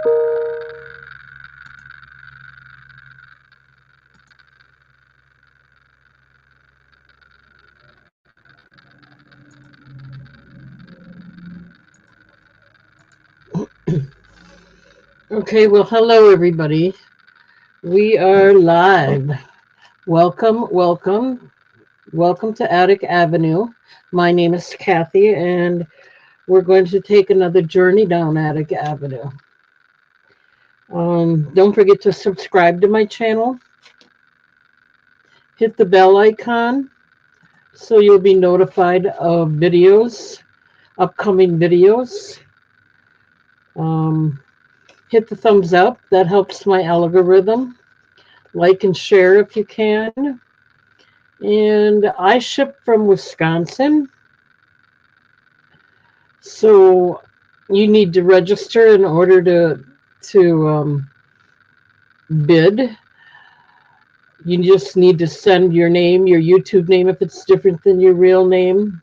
Okay, well, hello everybody. We are live. Welcome, welcome, welcome to Attic Avenue. My name is Kathy, and we're going to take another journey down Attic Avenue. Don't forget to subscribe to my channel. Hit the bell icon so you'll be notified of videos, upcoming videos. Um, Hit the thumbs up, that helps my algorithm. Like and share if you can. And I ship from Wisconsin, so you need to register in order to bid. You just need to send your name, your YouTube name if it's different than your real name,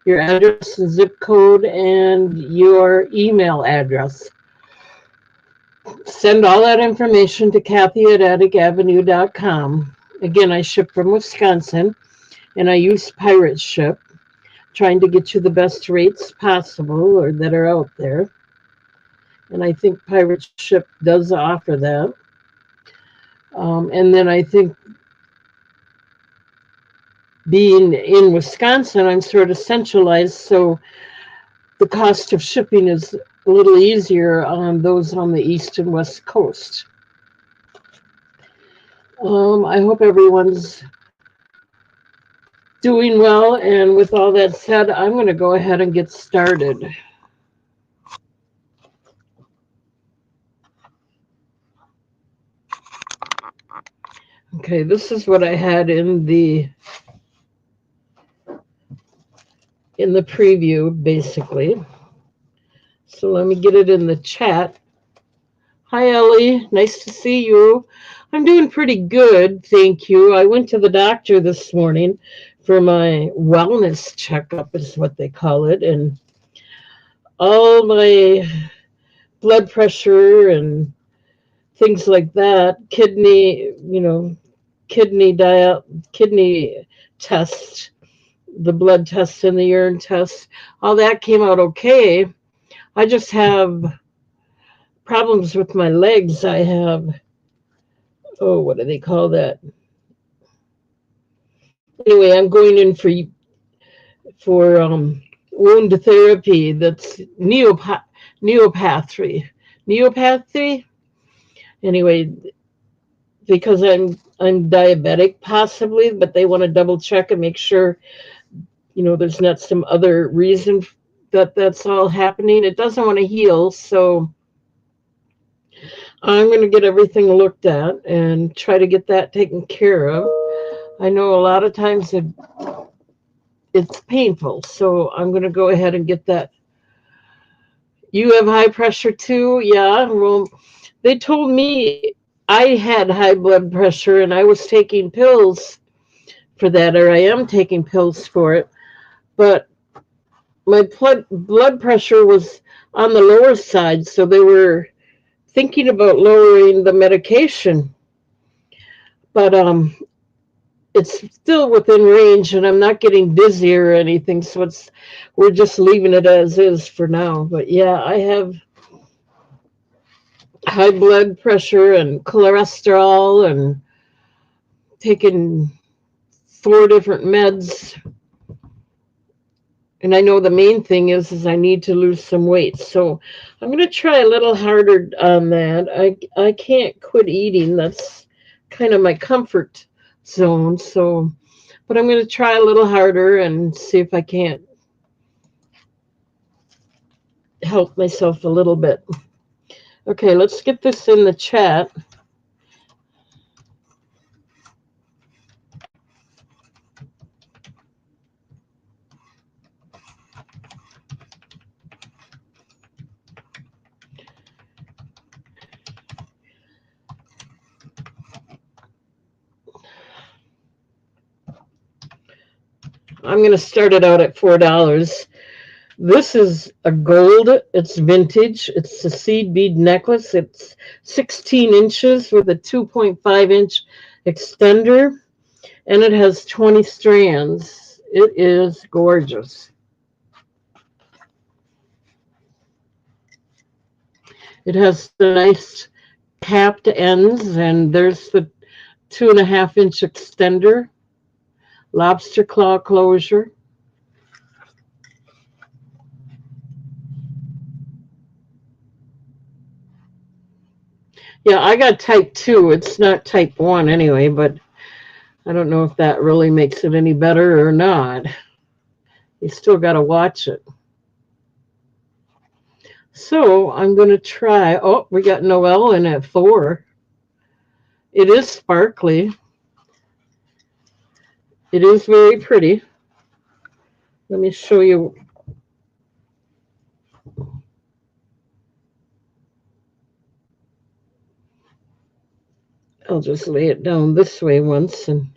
your address and zip code, and your email address. Send all that information to Kathy at atticavenue.com. Again, I ship from Wisconsin, and I use Pirate Ship, trying to get you the best rates possible or that are out there. And I think Pirate Ship does offer that. And then I think being in Wisconsin, I'm sort of centralized, so the cost of shipping is a little easier on those on the East and West Coast. I hope everyone's doing well. And with all that said, I'm going to go ahead and get started. Okay, this is what I had in the preview, basically. So let me get it in the chat. Hi, Ellie. Nice to see you. I'm doing pretty good, thank you. I went to the doctor this morning for my wellness checkup, is what they call it, and all my blood pressure and things like that, kidney test, the blood test and the urine test, all that came out okay. I just have problems with my legs. I have, what do they call that? Anyway, I'm going in for wound therapy. That's neopathy. Anyway, because I'm diabetic possibly, but they want to double check and make sure there's not some other reason that that's all happening. It doesn't want to heal, so I'm going to get everything looked at and try to get that taken care of. I know a lot of times it's painful, so I'm going to go ahead and get that. You have high pressure too? Yeah. Well, they told me I had high blood pressure and I was taking pills for that, or I am taking pills for it. But my blood pressure was on the lower side, so they were thinking about lowering the medication. But it's still within range, and I'm not getting dizzy or anything, so we're just leaving it as is for now. But yeah, I have high blood pressure and cholesterol and taken 4 different meds. And I know the main thing is I need to lose some weight. So I'm going to try a little harder on that. I can't quit eating. That's kind of my comfort zone. So, but I'm going to try a little harder and see if I can't help myself a little bit. Okay, let's get this in the chat. I'm going to start it out at $4. This is a gold. It's vintage. It's a seed bead necklace. It's 16 inches with a 2.5-inch extender, and it has 20 strands. It is gorgeous. It has the nice capped ends, and there's the 2.5-inch extender, lobster claw closure. Yeah, I got type 2. It's not type 1 anyway, but I don't know if that really makes it any better or not. You still got to watch it. So I'm going to try. Oh, we got Noelle in at 4. It is sparkly. It is very pretty. Let me show you. I'll just lay it down this way once. And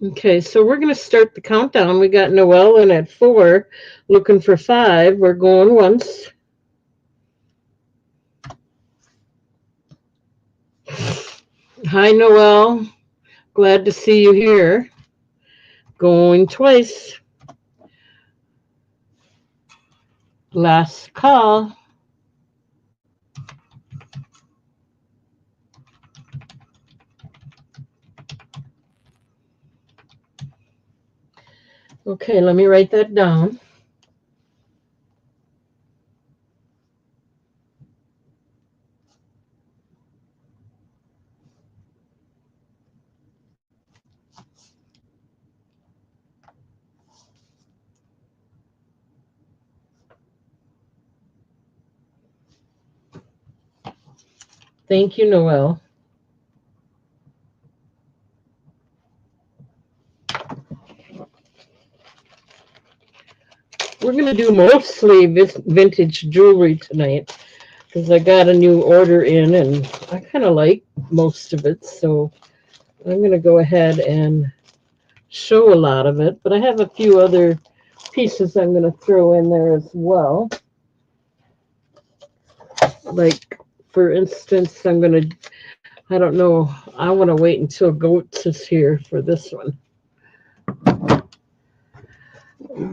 okay, so we're going to start the countdown. We got Noelle in at 4, looking for 5. We're going once. Hi, Noelle. Glad to see you here. Going twice. Last call. Okay, let me write that down. Thank you, Noelle. We're going to do mostly vintage jewelry tonight because I got a new order in and I kind of like most of it. So I'm going to go ahead and show a lot of it. But I have a few other pieces I'm going to throw in there as well. Like, for instance, I'm going to, I don't know, I want to wait until Goats is here for this one.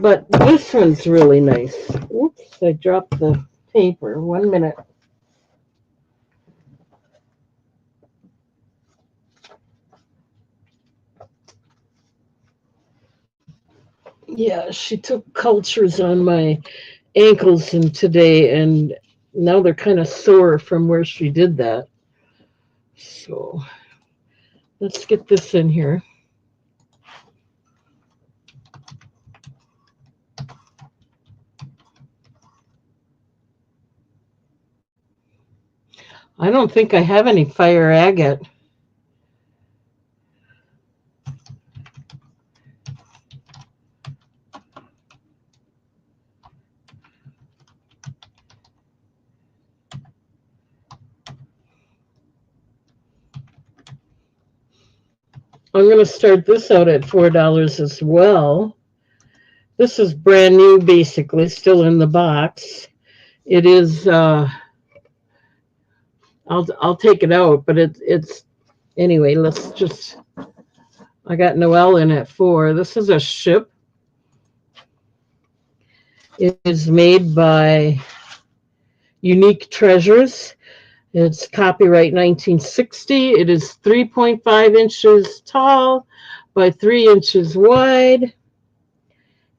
But this one's really nice. Oops, I dropped the paper. 1 minute. Yeah, she took cultures on my ankles and today, and now they're kind of sore from where she did that. So let's get this in here. I don't think I have any fire agate. I'm going to start this out at $4 as well. This is brand new, basically, still in the box. It is. I'll take it out, but it's anyway. Let's just. I got Noelle in at 4. This is a ship. It is made by Unique Treasures. It's copyright 1960. It is 3.5 inches tall by 3 inches wide.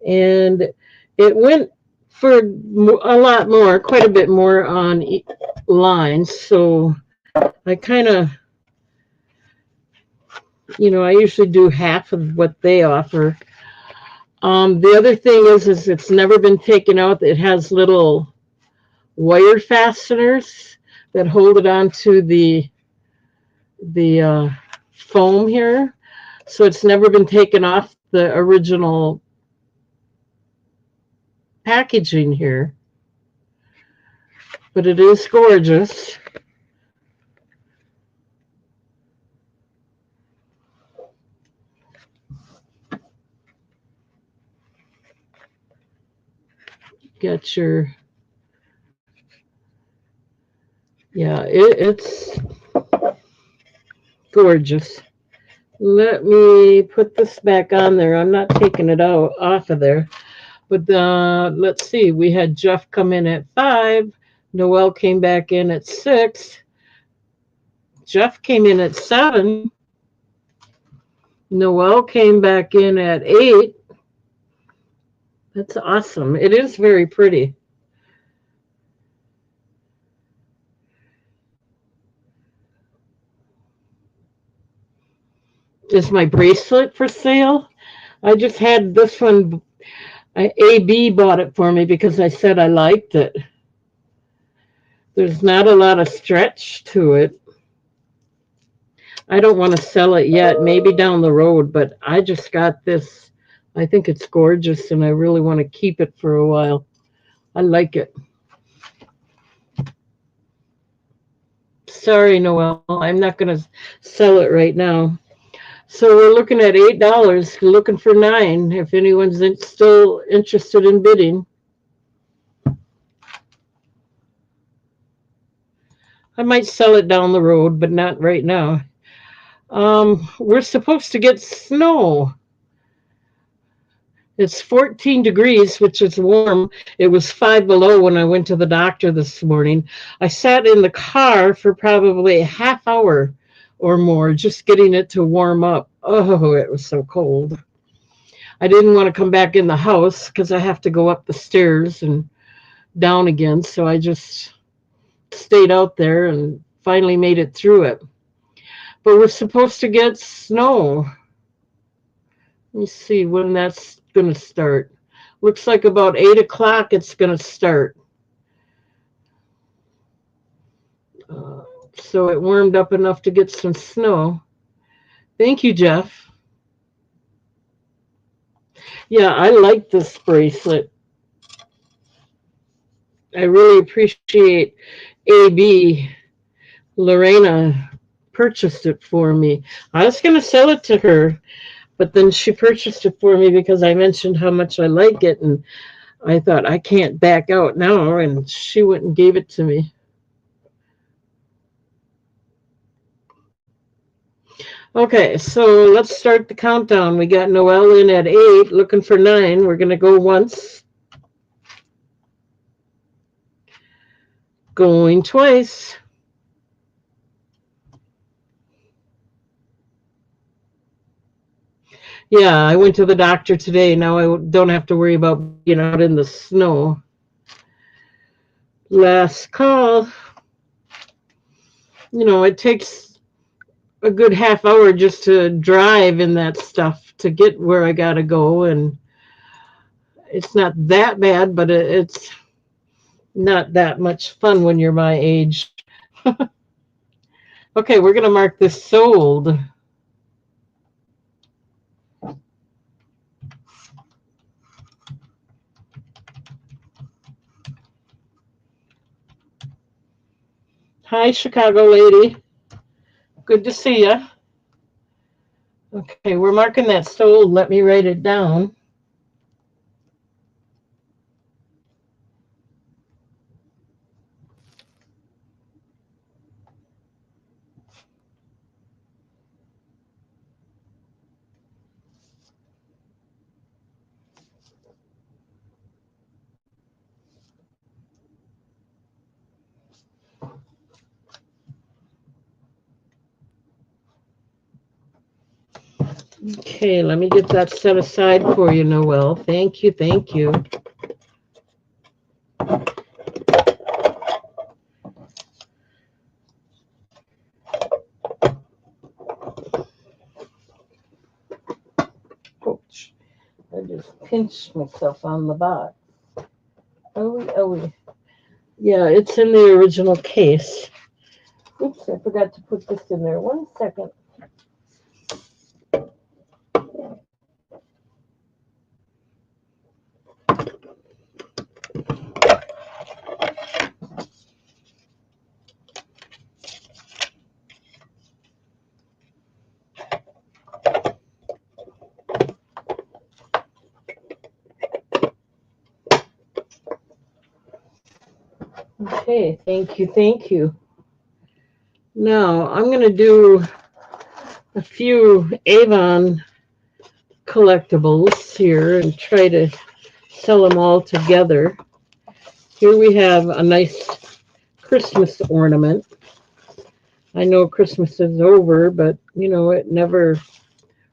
And it went for a lot more, quite a bit more on lines. So I kind of, I usually do half of what they offer. The other thing is it's never been taken out. It has little wire fasteners that hold it onto the foam here, so it's never been taken off the original packaging here. But it is gorgeous. Got your, yeah, it's gorgeous. Let me put this back on there. I'm not taking it out off of there. But let's see. We had Jeff come in at 5. Noel came back in at 6. Jeff came in at 7. Noel came back in at 8. That's awesome. It is very pretty. Is my bracelet for sale? I just had this one. AB bought it for me because I said I liked it. There's not a lot of stretch to it. I don't want to sell it yet, maybe down the road, but I just got this. I think it's gorgeous and I really want to keep it for a while. I like it. Sorry, Noel, I'm not going to sell it right now. So we're looking at $8, looking for 9 if anyone's still interested in bidding. I might sell it down the road, but not right now. We're supposed to get snow. It's 14 degrees, which is warm. It was 5 below when I went to the doctor this morning. I sat in the car for probably a half hour or more just getting it to warm up. Oh, it was so cold. I didn't want to come back in the house because I have to go up the stairs and down again. So I just stayed out there and finally made it through it. But we're supposed to get snow. Let me see when that's going to start. Looks like about 8 o'clock it's going to start. Uh, so it warmed up enough to get some snow. Thank you, Jeff. Yeah, I like this bracelet. I really appreciate AB. Lorena purchased it for me. I was going to sell it to her, but then she purchased it for me because I mentioned how much I like it, and I thought I can't back out now, and she went and gave it to me. Okay, so let's start the countdown. We got Noelle in at 8, looking for 9. We're going to go once, going twice. Yeah, I went to the doctor today. Now I don't have to worry about being out in the snow. Last call. It takes a good half hour just to drive in that stuff to get where I got to go. And it's not that bad, but it's not that much fun when you're my age. Okay, we're going to mark this sold. Hi, Chicago lady. Good to see you. Okay, we're marking that sold. Let me write it down. Okay, let me get that set aside for you, Noelle. Thank you, thank you. Ouch. I just pinched myself on the box. Oh. Yeah, it's in the original case. Oops, I forgot to put this in there. 1 second. Okay, thank you, thank you. Now I'm going to do a few Avon collectibles here and try to sell them all together. Here we have a nice Christmas ornament. I know Christmas is over, but you know, it never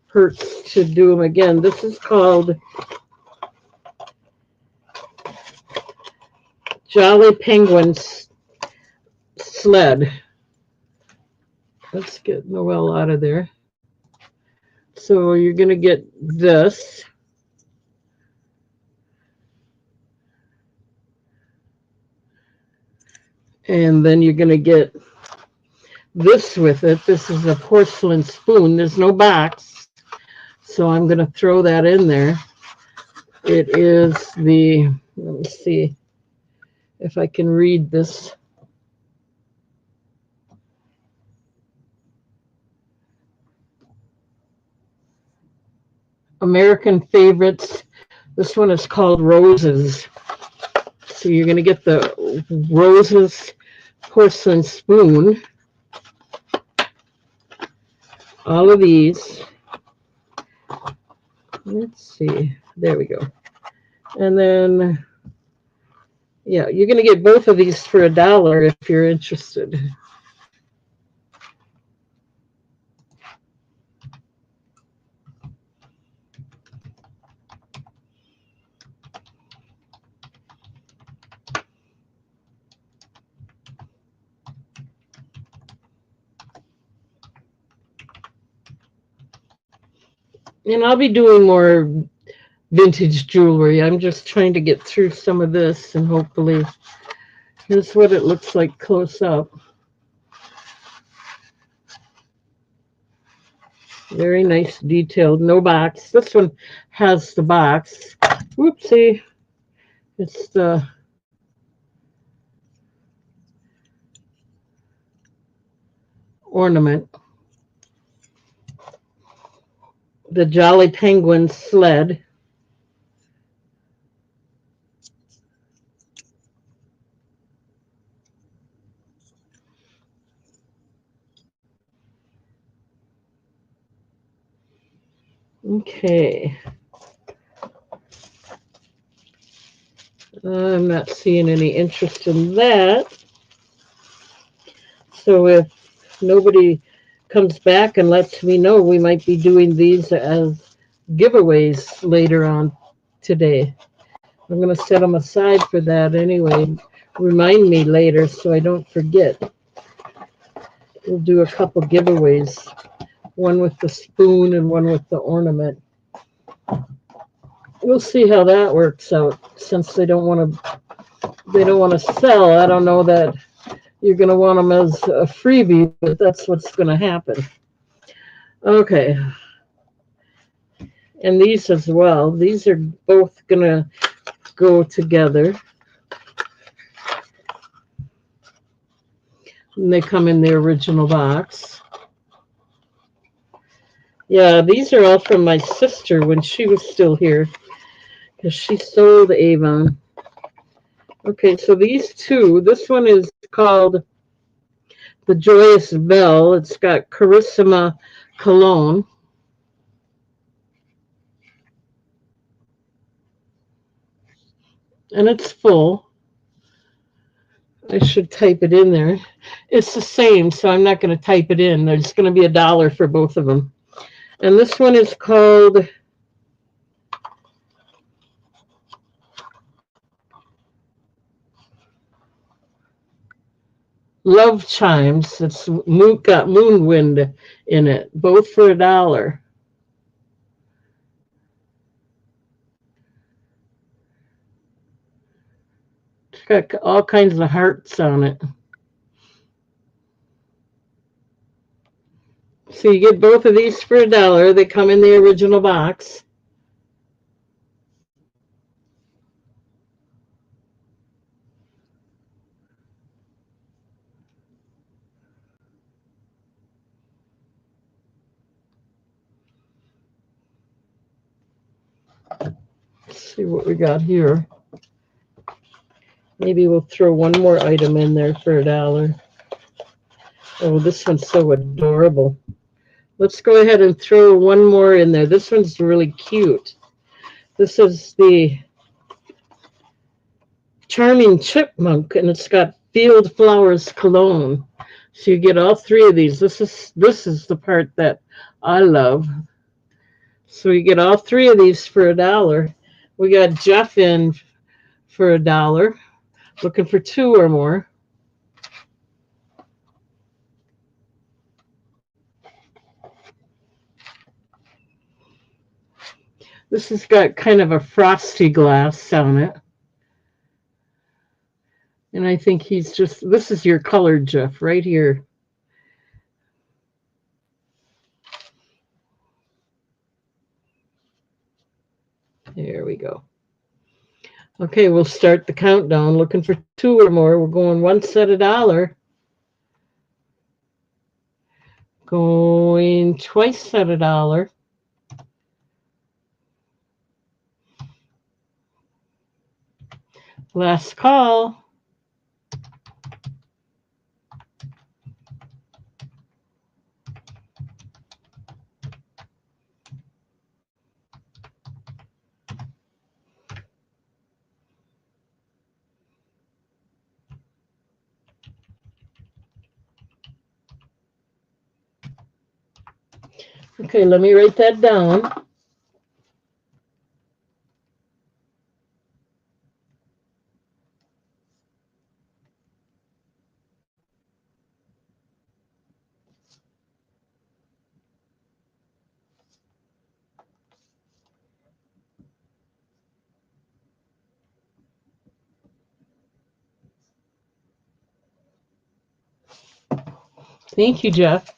hurts to do them again. This is called Jolly Penguin's Sled. Let's get Noel out of there. So you're going to get this. And then you're going to get this with it. This is a porcelain spoon. There's no box. So I'm going to throw that in there. It is the, let me see if I can read this. American Favorites. This one is called Roses. So you're going to get the Roses porcelain spoon. All of these. Let's see. There we go. And then, yeah, you're going to get both of these for $1 if you're interested. And I'll be doing more vintage jewelry. I'm just trying to get through some of this, and hopefully, here's what it looks like close up. Very nice, detailed, no box. This one has the box. Whoopsie. It's the ornament. The Jolly Penguin Sled. Okay. I'm not seeing any interest in that. So if nobody comes back and lets me know, we might be doing these as giveaways later on today. I'm going to set them aside for that anyway. Remind me later so I don't forget. We'll do a couple giveaways, one with the spoon and one with the ornament. We'll see how that works out. Since they don't want to sell, I don't know that you're going to want them as a freebie, but that's what's going to happen. Okay. And these as well. These are both going to go together. And they come in the original box. Yeah, these are all from my sister when she was still here, because she sold Avon. Okay, so these two, this one is called the Joyous Bell. It's got Carissima Cologne. And it's full. I should type it in there. It's the same, so I'm not going to type it in. There's going to be $1 for both of them. And this one is called Love Chimes. It's got moon wind in it, both for $1. It's got all kinds of hearts on it. So you get both of these for $1. They come in the original box. Let's see what we got here. Maybe we'll throw one more item in there for $1. Oh, this one's so adorable. Let's go ahead and throw one more in there. This one's really cute. This is the Charming Chipmunk, and it's got Field Flowers Cologne. So you get all three of these. This is the part that I love. So you get all three of these for $1. We got Jeff in for $1, looking for two or more. This has got kind of a frosty glass on it. And I think he's just, this is your color, Jeff, right here. There we go. Okay, we'll start the countdown. Looking for two or more. We're going once at $1. Going twice at $1. Last call. Okay, let me write that down. Thank you, Jeff.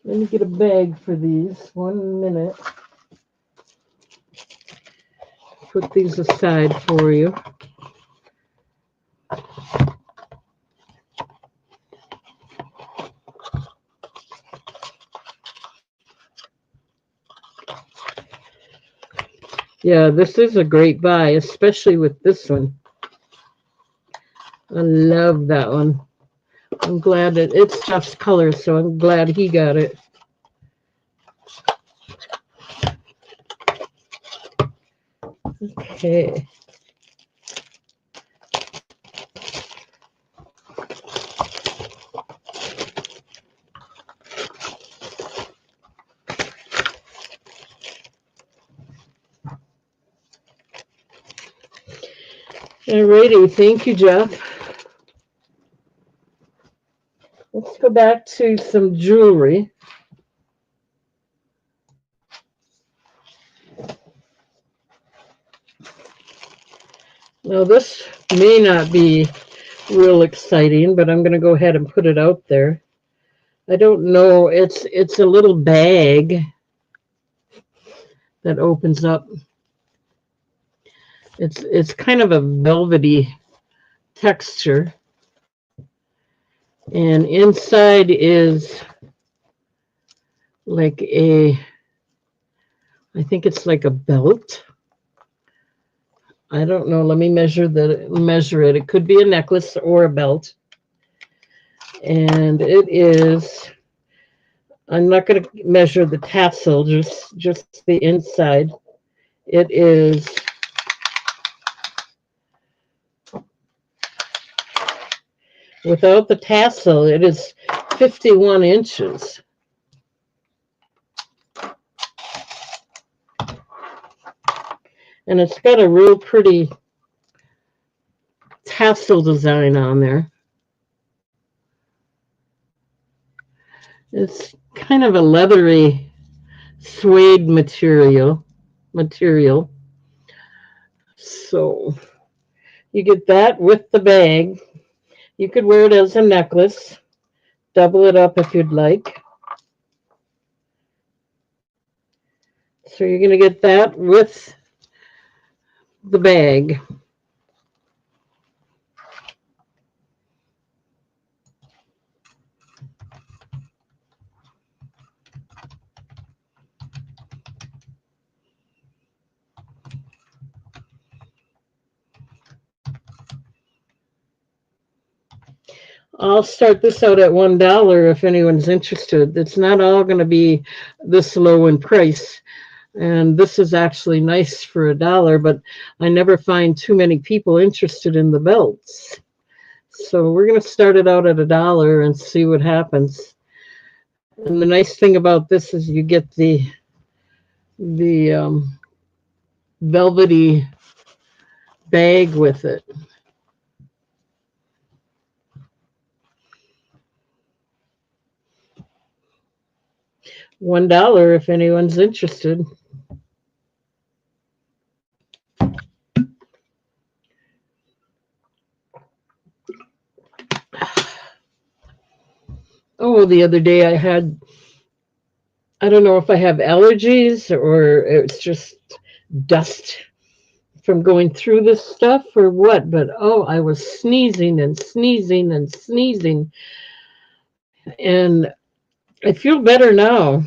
Let me get a bag for these. 1 minute. Put these aside for you. Yeah, this is a great buy, especially with this one. I love that one. I'm glad that it's Jeff's color, so I'm glad he got it. Okay. Alrighty, thank you, Jeff. Let's go back to some jewelry. Now, this may not be real exciting, but I'm going to go ahead and put it out there. I don't know. It's a little bag that opens up. It's kind of a velvety texture, and inside is like I think it's like a belt. I don't know. Let me measure it. It could be a necklace or a belt. And it is, I'm not going to measure the tassel, just the inside. It is without the tassel, it is 51 inches. And it's got a real pretty tassel design on there. It's kind of a leathery suede material. So you get that with the bag. You could wear it as a necklace, double it up if you'd like. So you're going to get that with the bag. I'll start this out at $1 if anyone's interested. It's not all going to be this low in price. And this is actually nice for $1, but I never find too many people interested in the belts. So we're going to start it out at $1 and see what happens. And the nice thing about this is you get the velvety bag with it. $1 if anyone's interested. Oh, the other day I don't know if I have allergies or it's just dust from going through this stuff or what, but oh, I was sneezing and sneezing and sneezing. And I feel better now.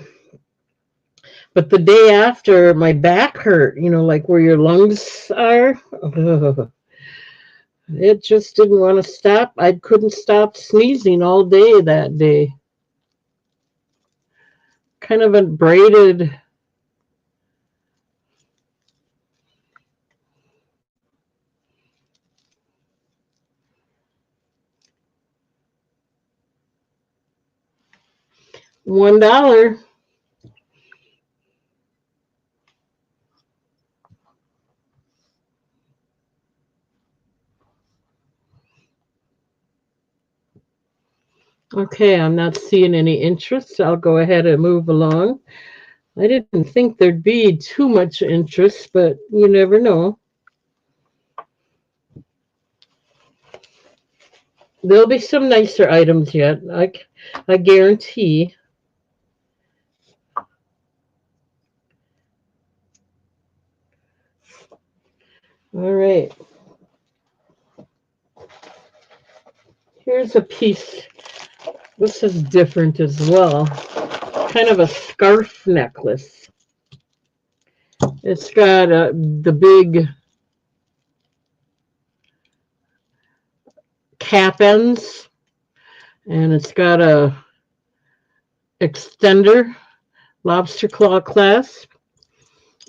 But the day after, my back hurt, like where your lungs are. Ugh. It just didn't want to stop. I couldn't stop sneezing all day that day. Kind of a braided. $1. Okay, I'm not seeing any interest. I'll go ahead and move along. I didn't think there'd be too much interest, but you never know. There'll be some nicer items yet, I guarantee. All right. Here's a piece. This is different as well. Kind of a scarf necklace. It's got the big cap ends, and it's got a extender, lobster claw clasp,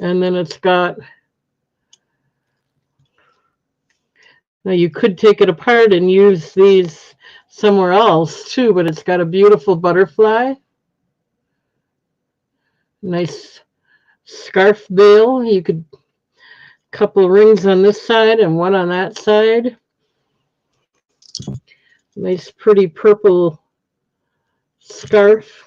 and then it's got. Now you could take it apart and use these somewhere else too, but it's got a beautiful butterfly. Nice scarf bail. You could couple rings on this side and one on that side. Nice pretty purple scarf.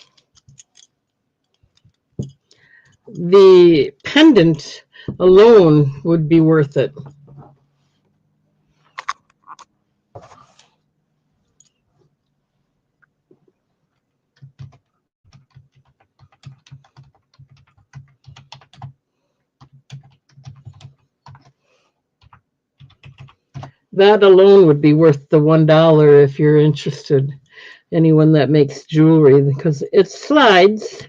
The pendant alone would be worth it. That alone would be worth the $1 if you're interested. Anyone that makes jewelry, because it slides.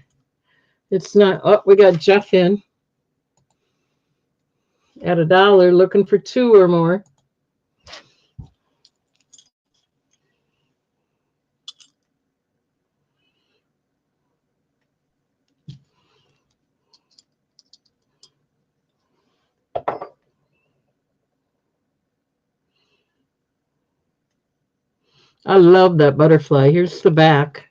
It's not. Oh, we got Jeff in at $1, looking for two or more. I love that butterfly. Here's the back.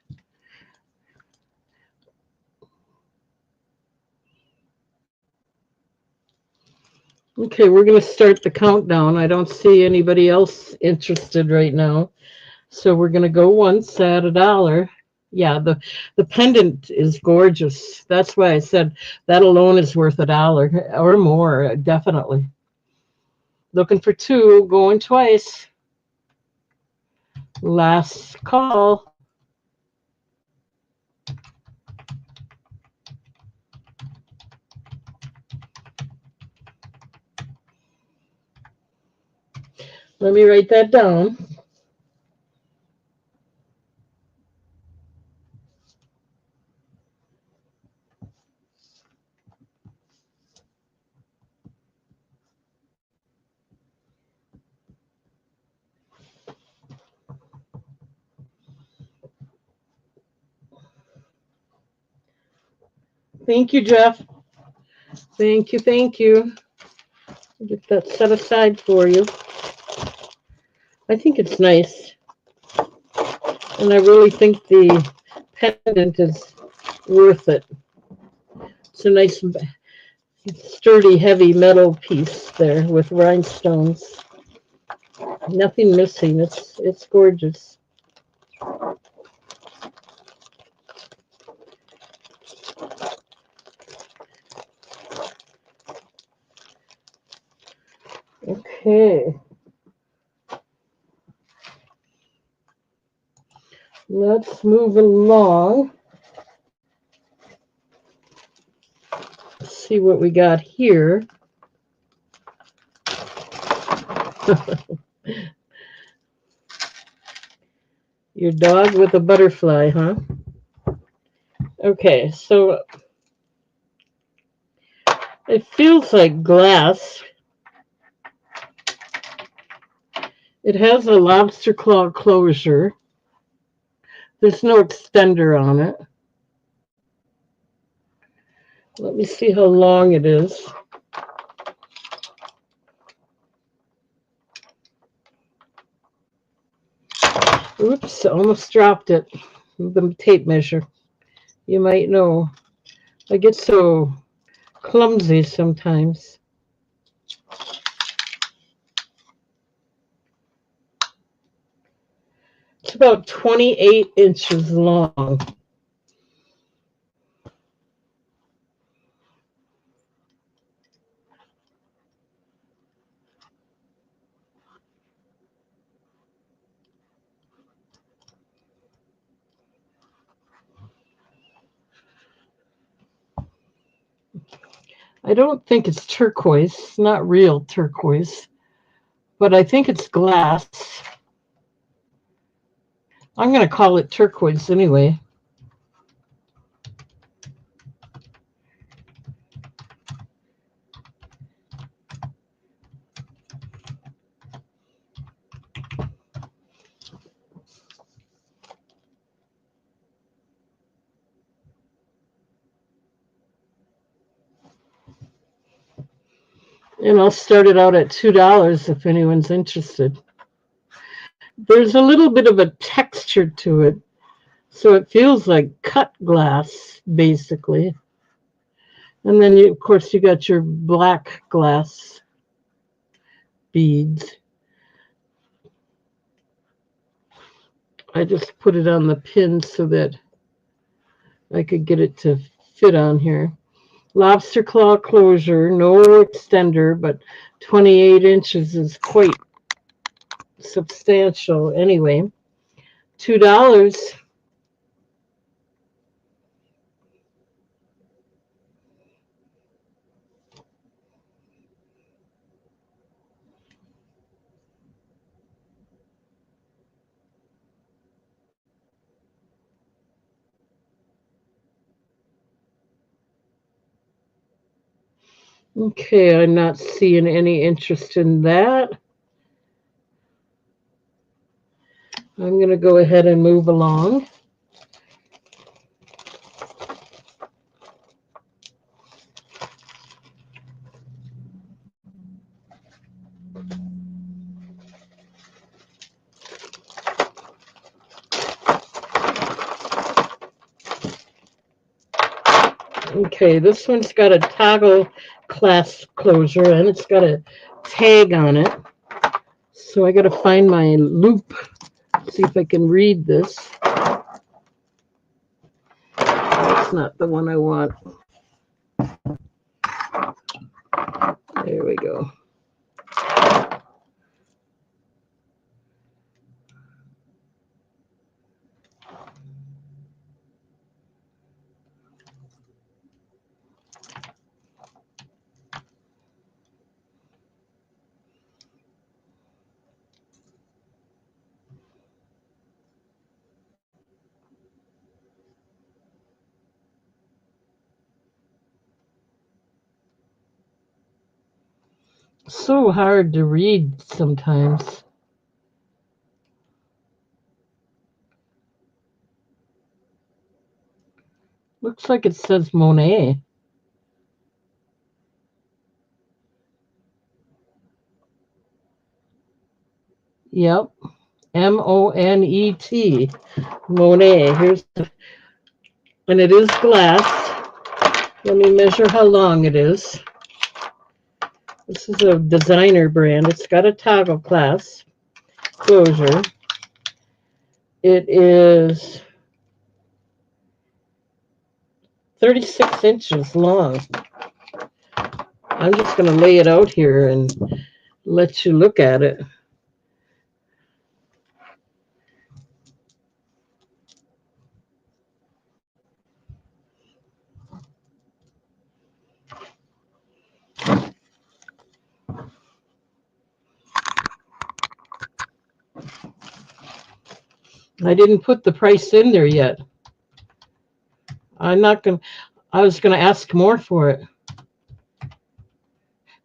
Okay, we're going to start the countdown. I don't see anybody else interested right now. So we're going to go once at $1. Yeah, the pendant is gorgeous. That's why I said that alone is worth $1 or more, definitely. Looking for two, going twice. Last call. Let me write that down. Thank you, Jeff. Thank you, thank you. Get that set aside for you. I think it's nice. And I really think the pendant is worth it. It's a nice, sturdy, heavy metal piece there with rhinestones. Nothing missing. It's gorgeous. Okay. Let's move along. See what we got here. Your dog with a butterfly, huh? Okay, so it feels like glass. It has a lobster claw closure. There's no extender on it. Let me see how long it is. Oops, almost dropped it. The tape measure. You might know. I get so clumsy sometimes. It's about 28 inches long. I don't think it's turquoise. It's not real turquoise, but I think it's glass. I'm going to call it turquoise anyway. And I'll start it out at $2 if anyone's interested. There's a little bit of a texture to it, so it feels like cut glass, basically. And then, of course, you got your black glass beads. I just put it on the pin so that I could get it to fit on here. Lobster claw closure, no extender, but 28 inches is quite substantial anyway. $2. Okay, I'm not seeing any interest in that. I'm going to go ahead and move along. Okay, this one's got a toggle clasp closure and it's got a tag on it. So I got to find my loop, see if I can read this. That's not the one I want. There we go. So hard to read sometimes. Looks Looks like it says Monet. Yep. Monet. Monet. And it is glass. Let me measure how long it is. This is a designer brand. It's got a toggle clasp closure. It is 36 inches long. I'm just going to lay it out here and let you look at it. I didn't put the price in there yet. I was going to ask more for it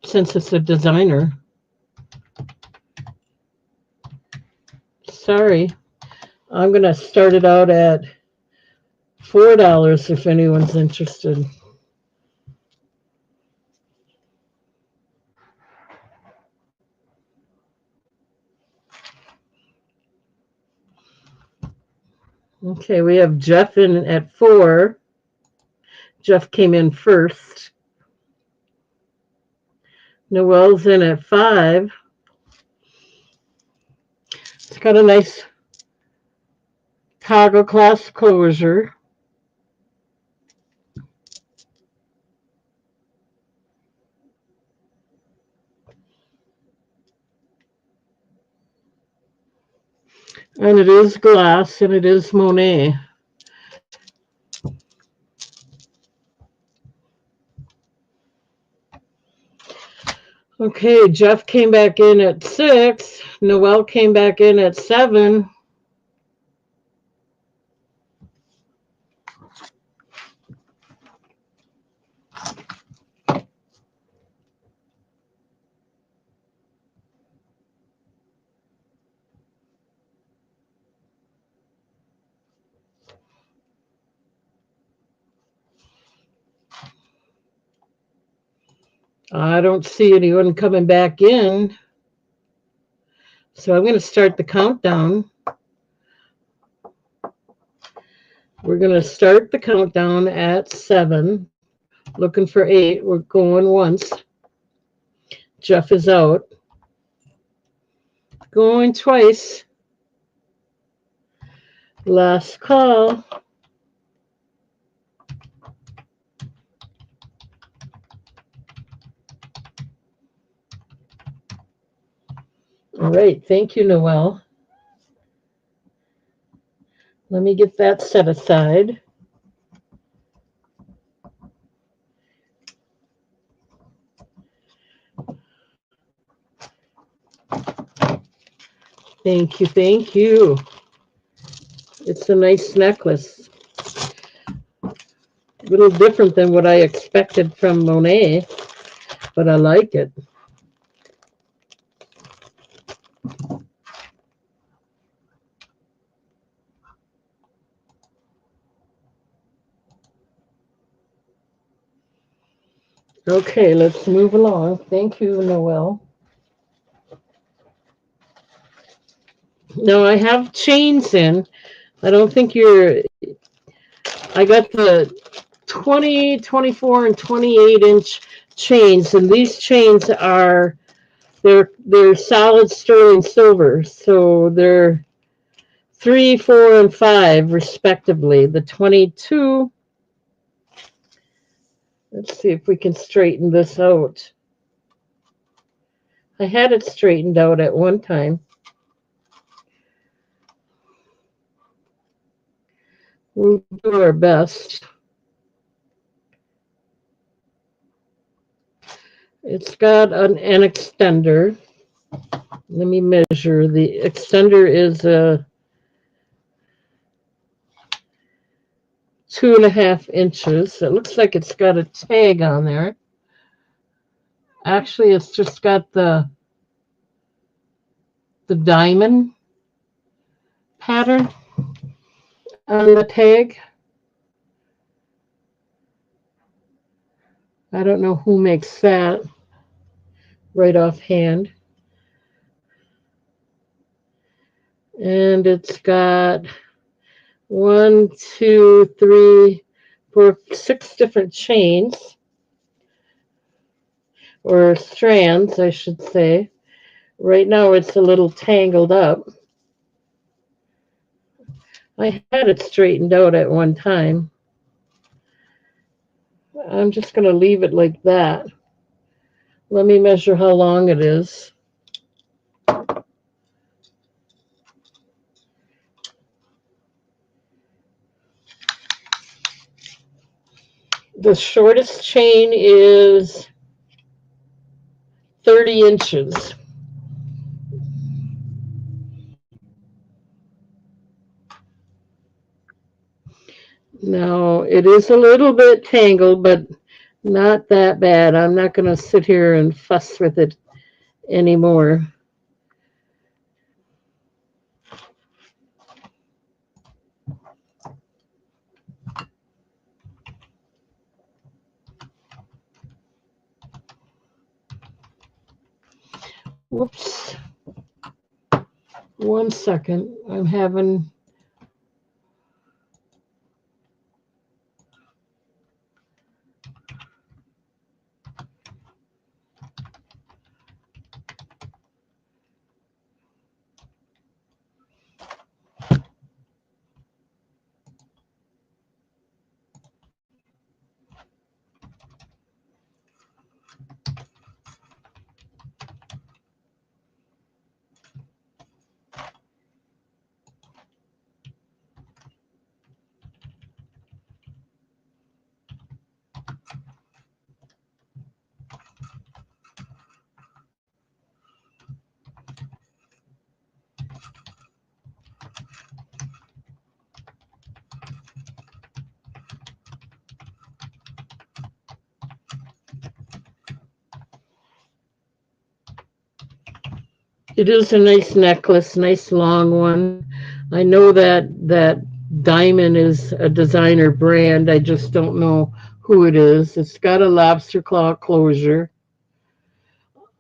since it's a designer. Sorry. I'm going to start it out at $4 if anyone's interested. Okay, we have Jeff in at 4. Jeff came in first. Noelle's in at 5. It's got a nice toggle clasp closure. And it is glass, and it is Monet. Okay, Jeff came back in at 6. Noelle came back in at 7. I don't see anyone coming back in. So I'm going to start the countdown. We're going to start the countdown at 7. Looking for 8. We're going once. Jeff is out. Going twice. Last call. All right. Thank you, Noelle. Let me get that set aside. Thank you. Thank you. It's a nice necklace. A little different than what I expected from Monet, but I like it. Okay, let's move along. Thank you, Noelle. No, I have chains in. I don't think I got the 20, 24, and 28-inch chains, and these chains they're solid sterling silver, so they're 3, 4, and 5 respectively. The 22. Let's see if we can straighten this out. I had it straightened out at one time. We'll do our best. It's got an extender. Let me measure. The extender is a 2.5 inches. It looks like it's got a tag on there. Actually, it's just got the diamond pattern on the tag. I don't know who makes that right offhand. And it's got one, two, three, four, six different chains or strands, I should say. Right now it's a little tangled up. I had it straightened out at one time. I'm just going to leave it like that. Let me measure how long it is. The shortest chain is 30 inches. Now, it is a little bit tangled, but not that bad. I'm not going to sit here and fuss with it anymore. Whoops. 1 second. I'm having. It is a nice necklace, nice long one. I know that diamond is a designer brand. I just don't know who it is. It's got a lobster claw closure.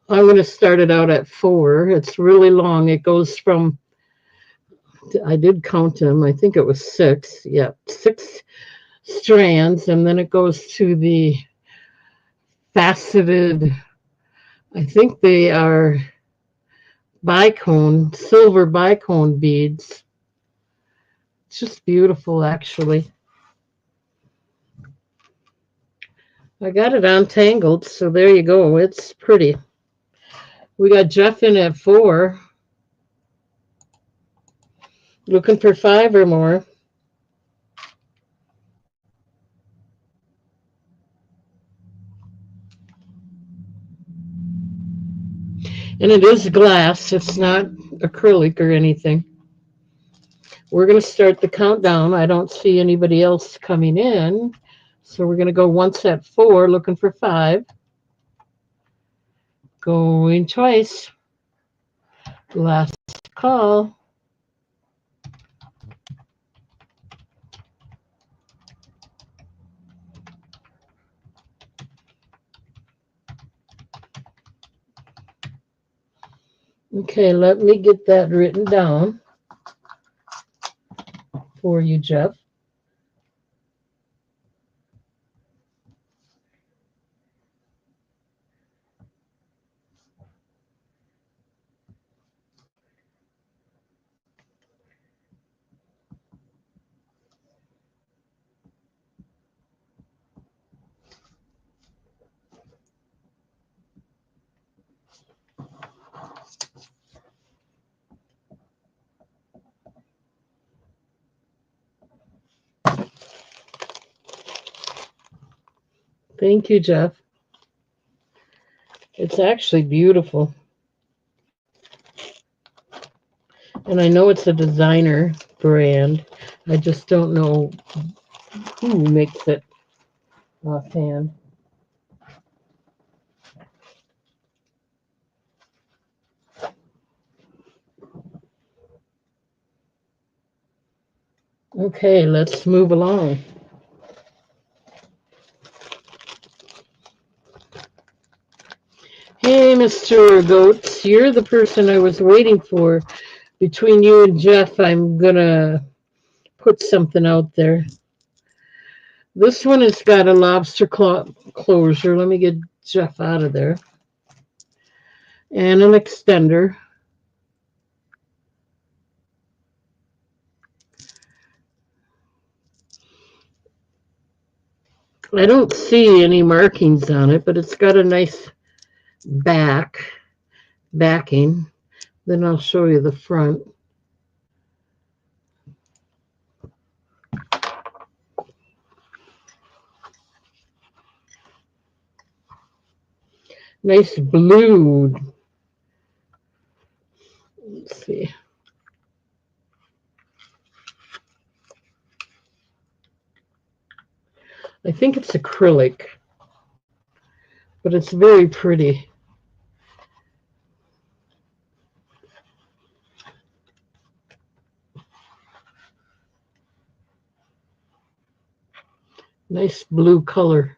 I'm going to start it out at 4. It's really long. It goes from, I did count them. I think it was 6. Yeah, 6 strands. And then it goes to the faceted, I think they are bicone, silver bicone beads. It's just beautiful, actually. I got it untangled, so there you go. It's pretty. We got Jeff in at 4, looking for 5 or more. And it is glass. It's not acrylic or anything. We're going to start the countdown. I don't see anybody else coming in. So we're going to go once at 4, looking for 5. Going twice. Last call. Okay, let me get that written down for you, Jeff. Thank you, Jeff. It's actually beautiful. And I know it's a designer brand. I just don't know who makes it offhand. Okay, let's move along. Mr. Goats, you're the person I was waiting for. Between you and Jeff, I'm gonna put something out there. This one has got a lobster claw closure. Let me get Jeff out of there. And an extender. I don't see any markings on it, but it's got a nice backing. Then I'll show you the front. Nice blue. Let's see. I think it's acrylic, but it's very pretty. Nice blue color.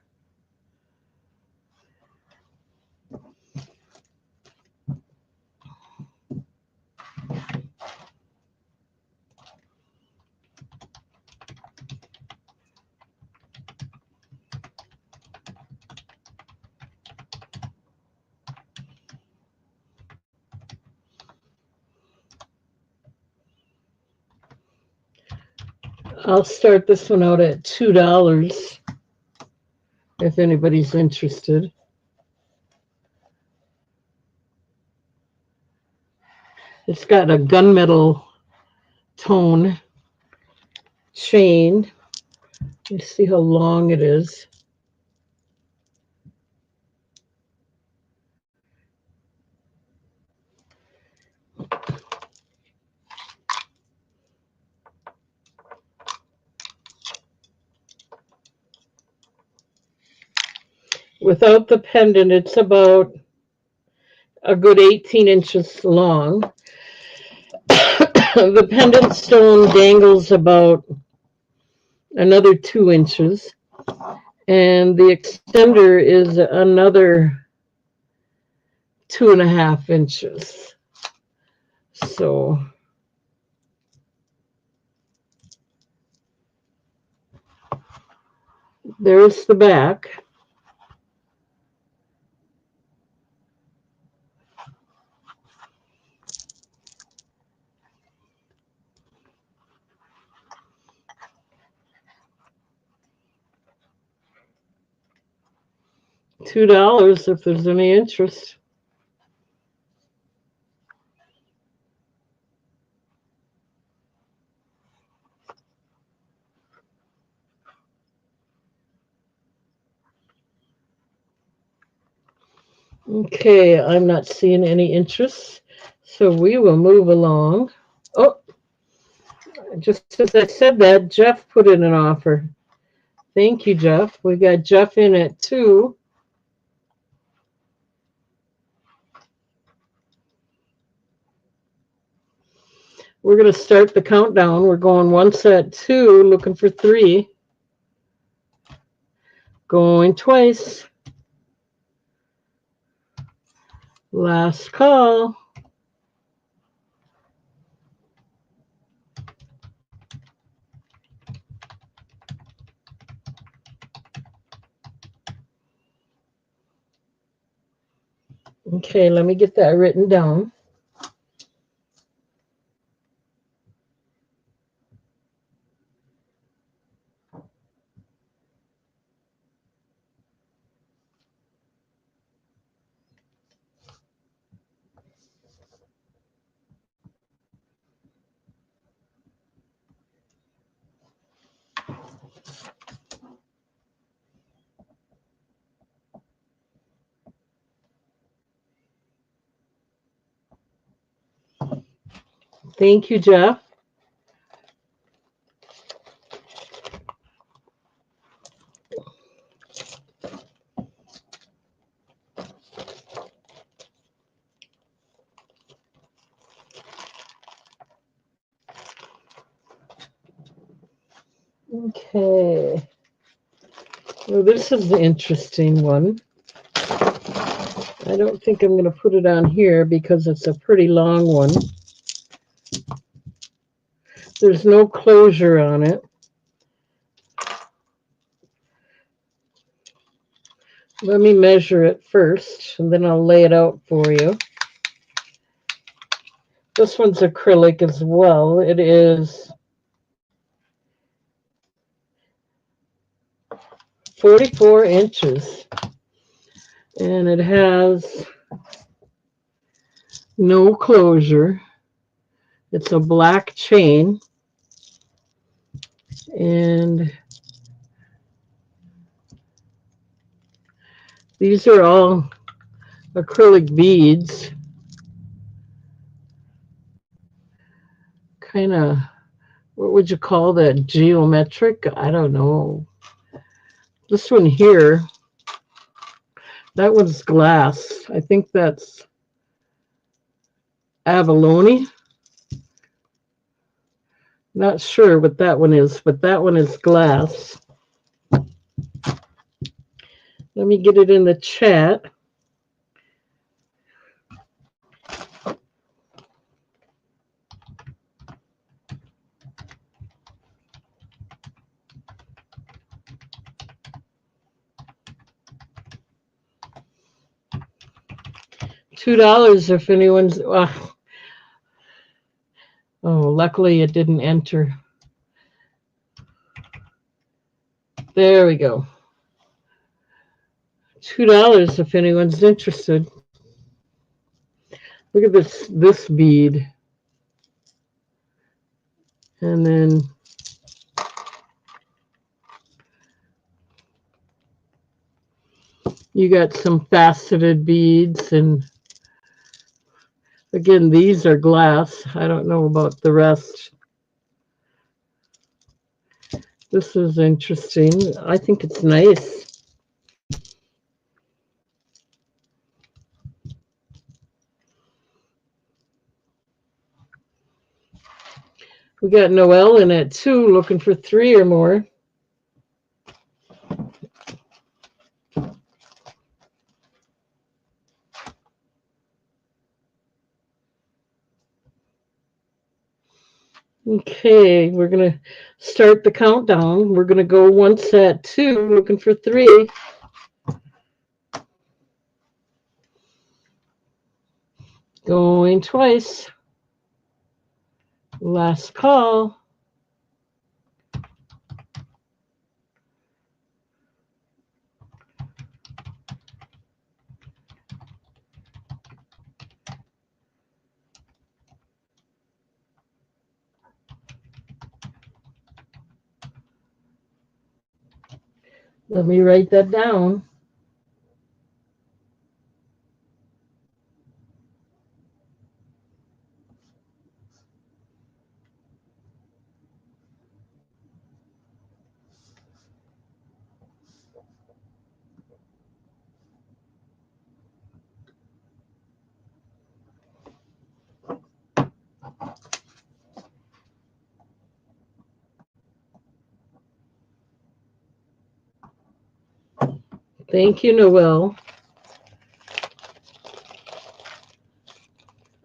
I'll start this one out at $2 if anybody's interested. It's got a gunmetal tone chain. You see how long it is. Without the pendant, it's about a good 18 inches long. The pendant stone dangles about another 2 inches, and the extender is another 2.5 inches. So there's the back. $2 if there's any interest. Okay, I'm not seeing any interest, so we will move along. Oh, just as I said that, Jeff put in an offer. Thank you, Jeff. We got Jeff in at 2. We're going to start the countdown. We're going once at 2, looking for 3. Going twice. Last call. Okay, let me get that written down. Thank you, Jeff. Okay. Well, this is an interesting one. I don't think I'm going to put it on here because it's a pretty long one. There's no closure on it. Let me measure it first, and then I'll lay it out for you. This one's acrylic as well. It is 44 inches, and it has no closure. It's a black chain, and these are all acrylic beads. Kind of, what would you call that? Geometric? I don't know. This one here, that one's glass. I think that's abalone. Not sure what that one is, but that one is glass. Let me get it in the chat. $2 if anyone's. Oh, luckily it didn't enter. There we go. $2 if anyone's interested. Look at this bead. And then you got some faceted beads, and again, these are glass. I don't know about the rest. This is interesting. I think it's nice. We got Noelle in it too, looking for 3 or more. Okay, we're going to start the countdown. We're going to go once at 2, looking for 3. Going twice. Last call. Let me write that down. Thank you, Noelle.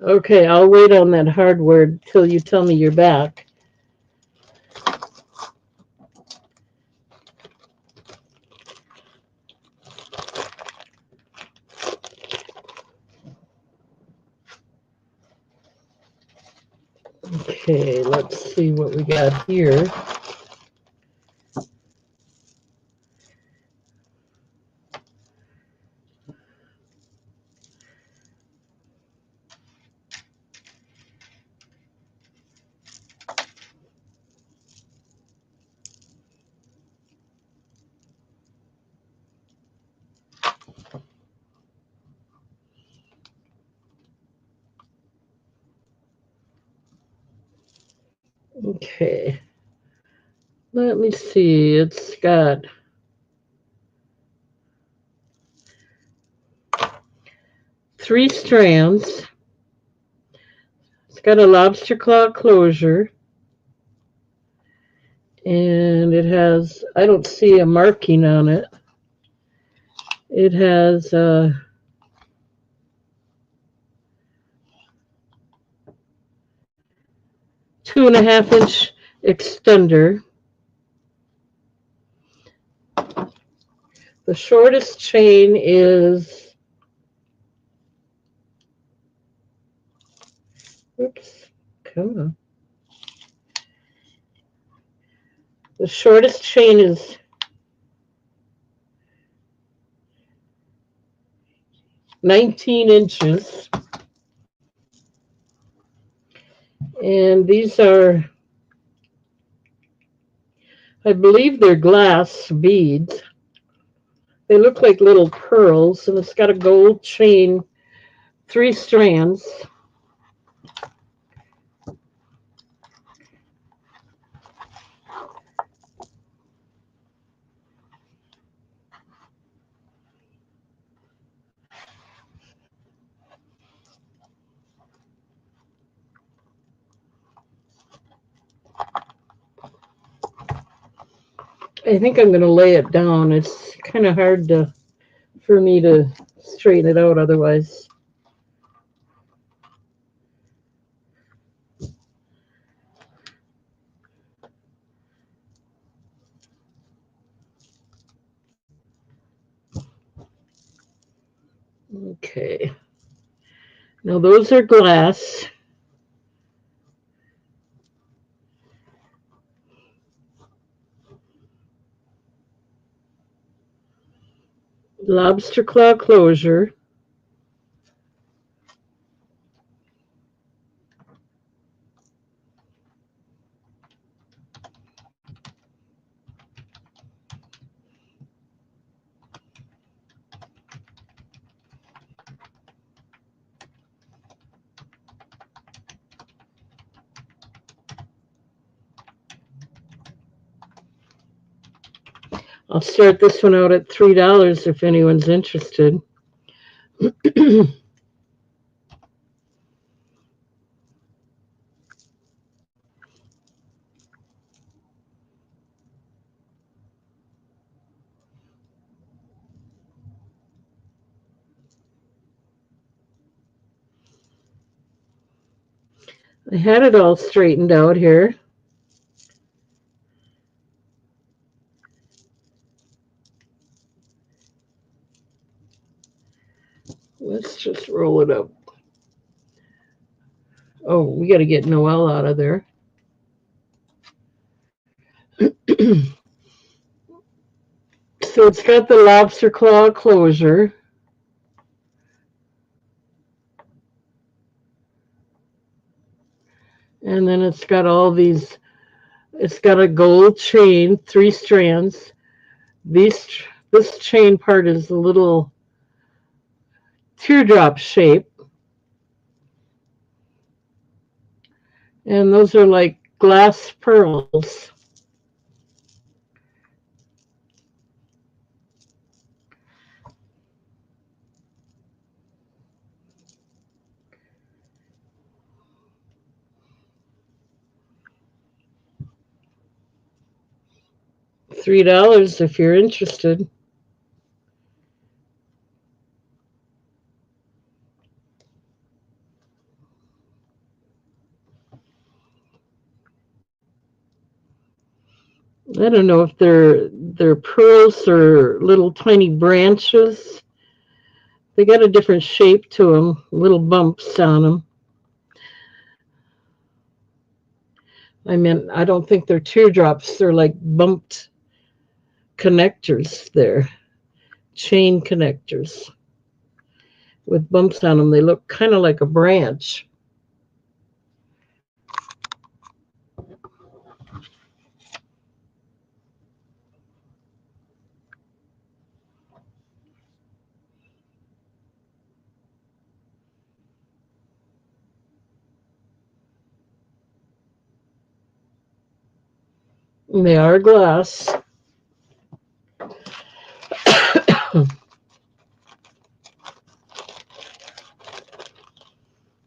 Okay, I'll wait on that hard word till you tell me you're back. Okay, let's see what we got here. Okay, let me see. It's got 3 strands. It's got a lobster claw closure. And it has, I don't see a marking on it. It has 2.5-inch extender. The shortest chain is, oops, come on. The shortest chain is 19 inches. And these are, I believe they're glass beads. They look like little pearls, and it's got a gold chain, 3 strands. I think I'm going to lay it down. It's kind of hard for me to straighten it out otherwise. Okay. Now those are glass. Lobster claw closure. I'll start this one out at $3 if anyone's interested. I had it all straightened out here. Let's just roll it up. Oh, we got to get Noelle out of there. So it's got the lobster claw closure. And then it's got all these, it's got a gold chain, 3 strands. This chain part is a little teardrop shape. And those are like glass pearls. $3 if you're interested. I don't know if they're pearls or little tiny branches. They got a different shape to them, little bumps on them. I mean, I don't think they're teardrops. They're like bumped connectors there, chain connectors with bumps on them. They look kind of like a branch. And they are glass.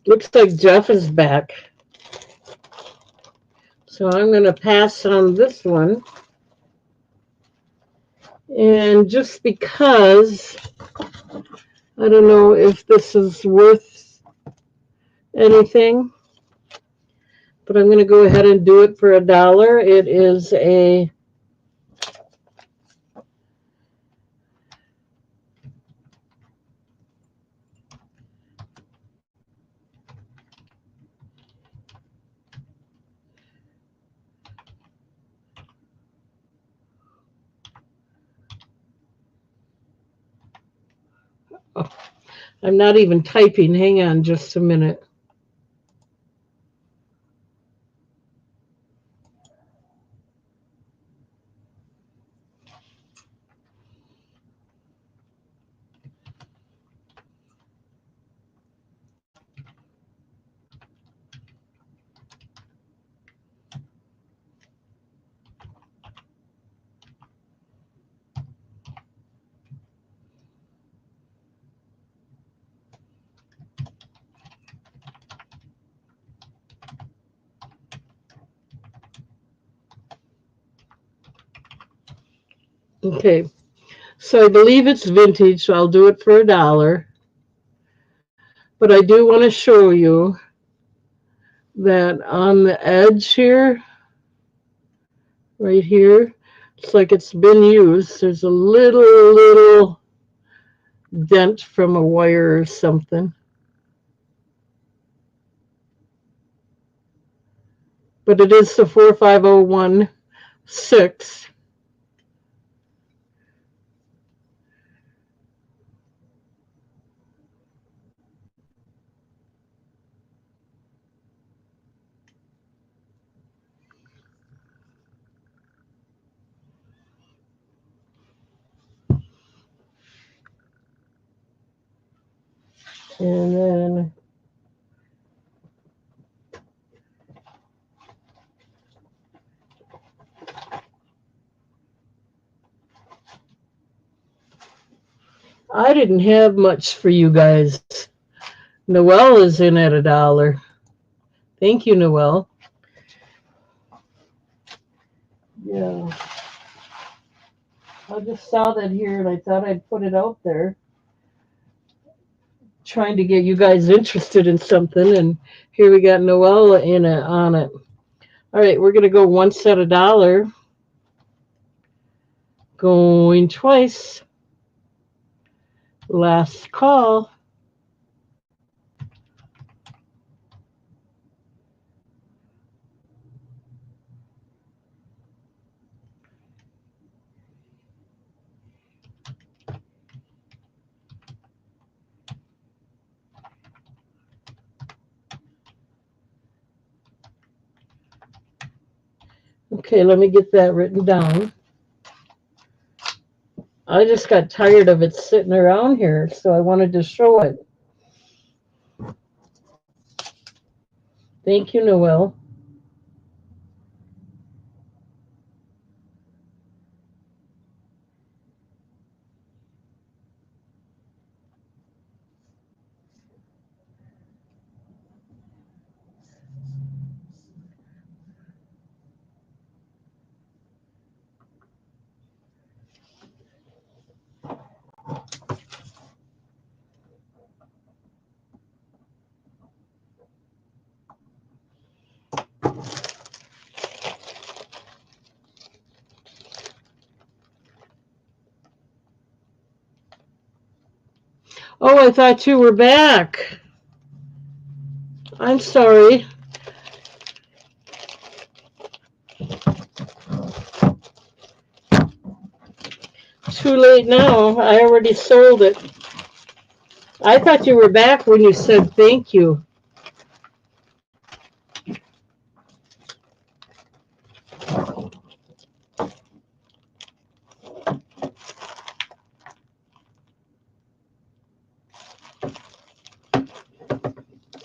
Looks like Jeff is back. So I'm going to pass on this one. And just because I don't know if this is worth anything, but I'm going to go ahead and do it for $1. It is a oh, I'm not even typing. Hang on just a minute. Okay, so I believe it's vintage, so I'll do it for $1. But I do want to show you that on the edge here, right here, it's like it's been used. There's a little dent from a wire or something. But it is the 45016. And then I didn't have much for you guys. Noelle is in at $1. Thank you, Noelle. Yeah, I just saw that here and I thought I'd put it out there, trying to get you guys interested in something. And here we got Noelle in it on it. All right, we're gonna go once at $1, going twice. Last call. Okay, let me get that written down. I just got tired of it sitting around here, so I wanted to show it. Thank you, Noelle. Oh, I thought you were back. I'm sorry. Too late now. I already sold it. I thought you were back when you said thank you.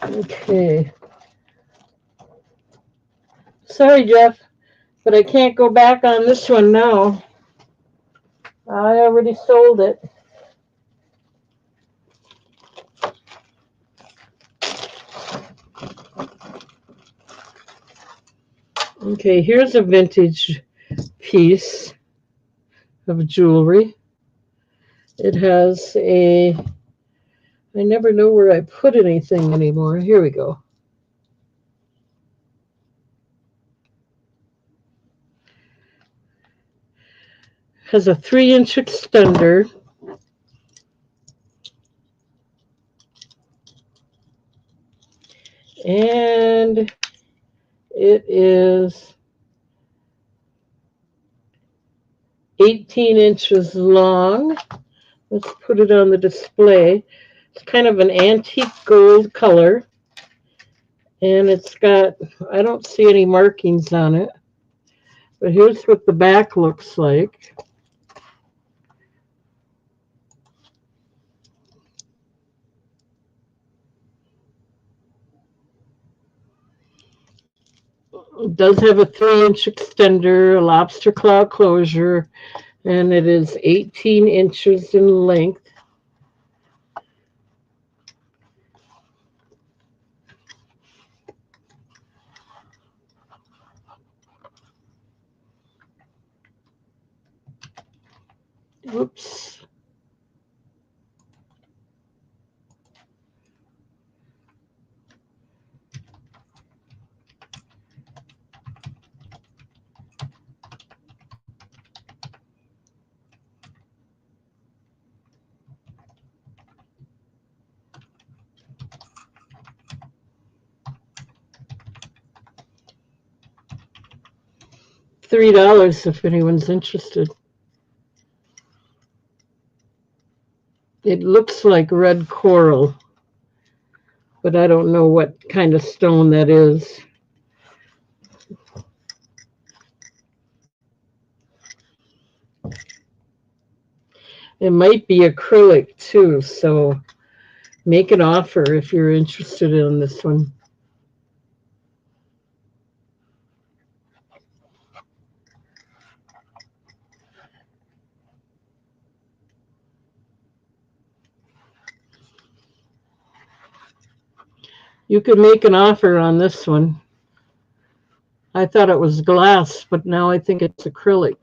Okay. Sorry, Jeff, but I can't go back on this one now. I already sold it. Okay, here's a vintage piece of jewelry. It has a, I never know where I put anything anymore. Here we go. Has a 3-inch extender. And it is 18 inches long. Let's put it on the display. It's kind of an antique gold color. And it's got, I don't see any markings on it. But here's what the back looks like. It does have a 3-inch extender, a lobster claw closure, and it is 18 inches in length. Oops. $3 if anyone's interested. It looks like red coral, but I don't know what kind of stone that is. It might be acrylic too, so make an offer if you're interested in this one. You could make an offer on this one. I thought it was glass, but now I think it's acrylic.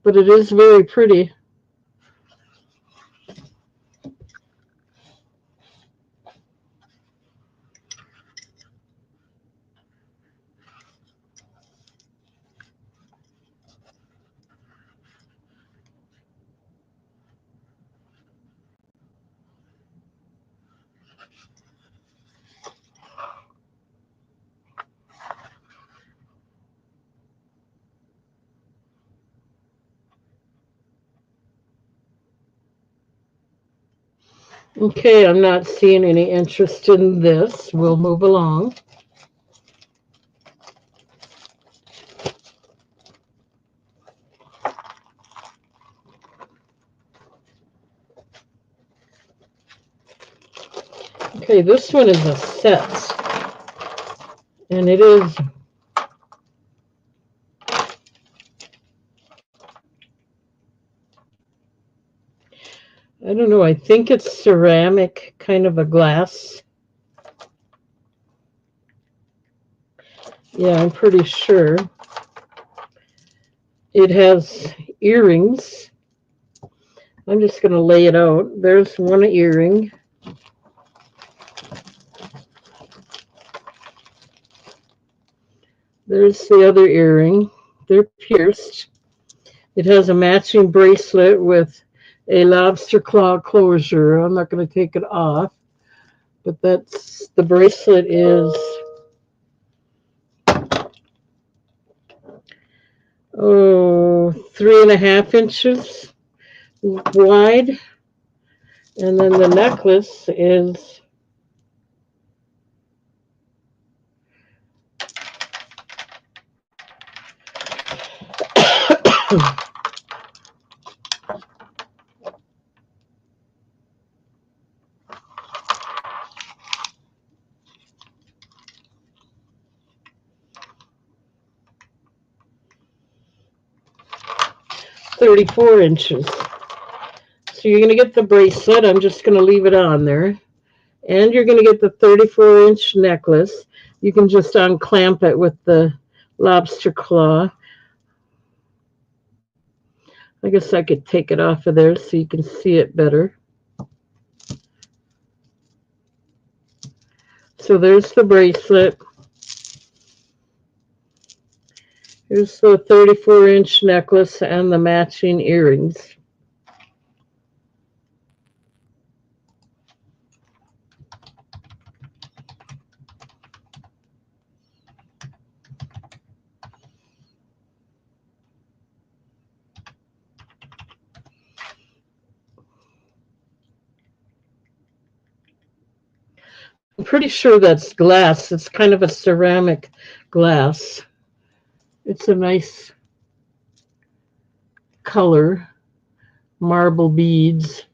But it is very pretty. Okay, I'm not seeing any interest in this. We'll move along. Okay, this one is a set. And it is I don't know, I think it's ceramic, kind of a glass. Yeah, I'm pretty sure. It has earrings. I'm just going to lay it out. There's one earring. There's the other earring. They're pierced. It has a matching bracelet with a lobster claw closure. I'm not going to take it off, but that's the bracelet is 3.5 inches wide, and then the necklace is 34 inches. So you're going to get the bracelet. I'm just going to leave it on there. And you're going to get the 34-inch necklace. You can just unclamp it with the lobster claw. I guess I could take it off of there so you can see it better. So there's the bracelet. Here's the 34-inch necklace and the matching earrings. I'm pretty sure that's glass. It's kind of a ceramic glass. It's a nice color, marble beads.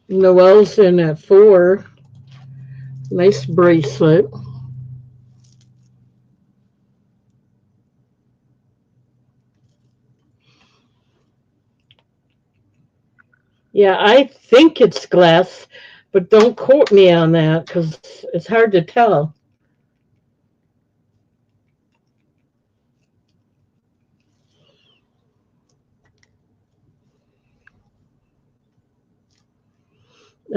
Noelle's in at 4. Nice bracelet. Yeah, I think it's glass, but don't quote me on that because it's hard to tell.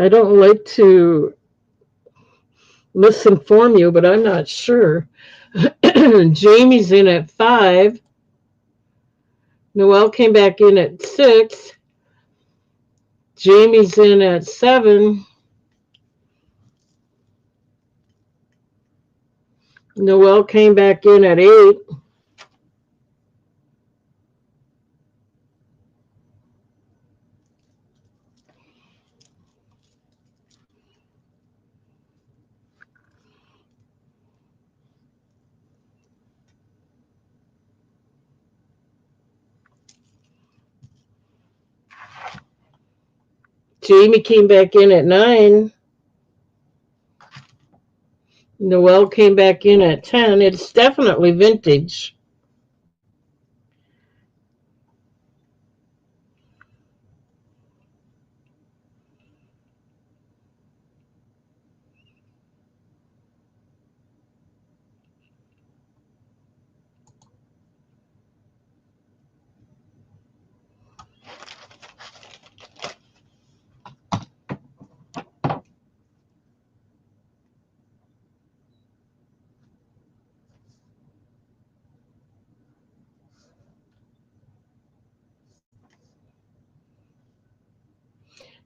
I don't like to misinform you, but I'm not sure. Jamie's in at 5. Noelle came back in at 6. Jamie's in at 7. Noelle came back in at 8. Jamie came back in at 9. Noelle came back in at 10. It's definitely vintage.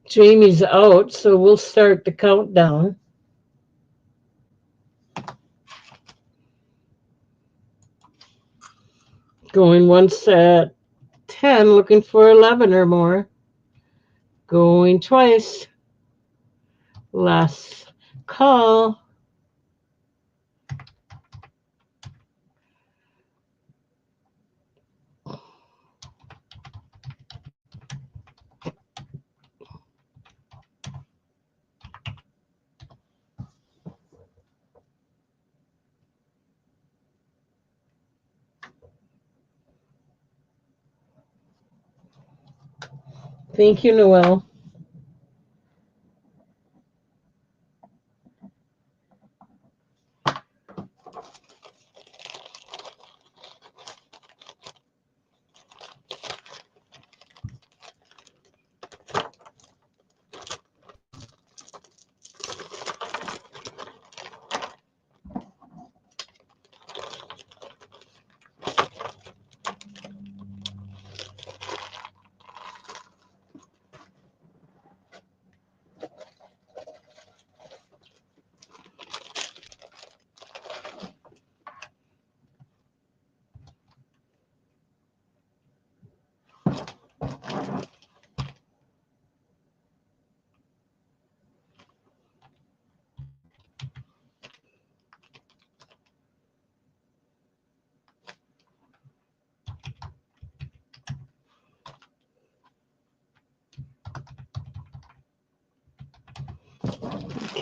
Jamie's out, so we'll start the countdown. Going once at 10, looking for 11 or more. Going twice. Last call. Thank you, Noelle.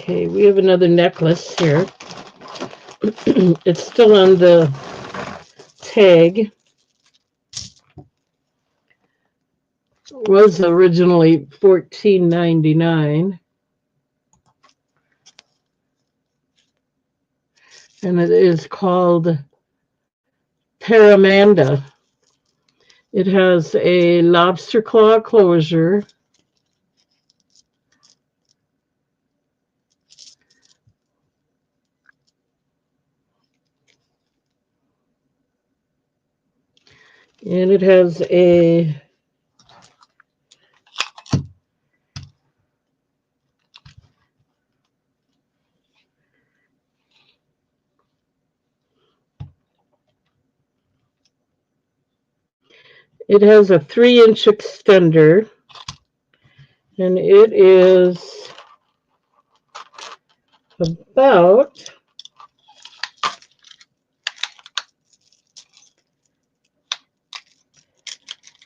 Okay, we have another necklace here. It's still on the tag. It was originally $14.99. And it is called Paramanda. It has a lobster claw closure. And it has a it has a 3-inch extender, and it is about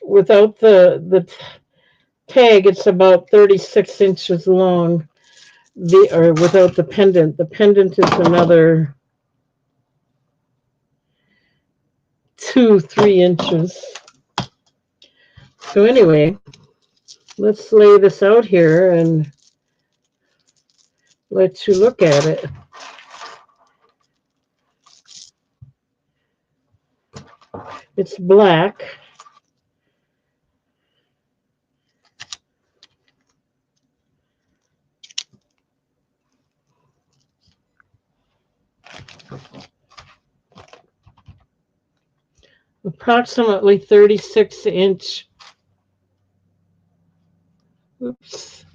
without the tag, it's about 36 inches long. Or without the pendant. The pendant is another 2-3 inches. So anyway, let's lay this out here and let you look at it. It's black. Approximately 36-inch. Oops.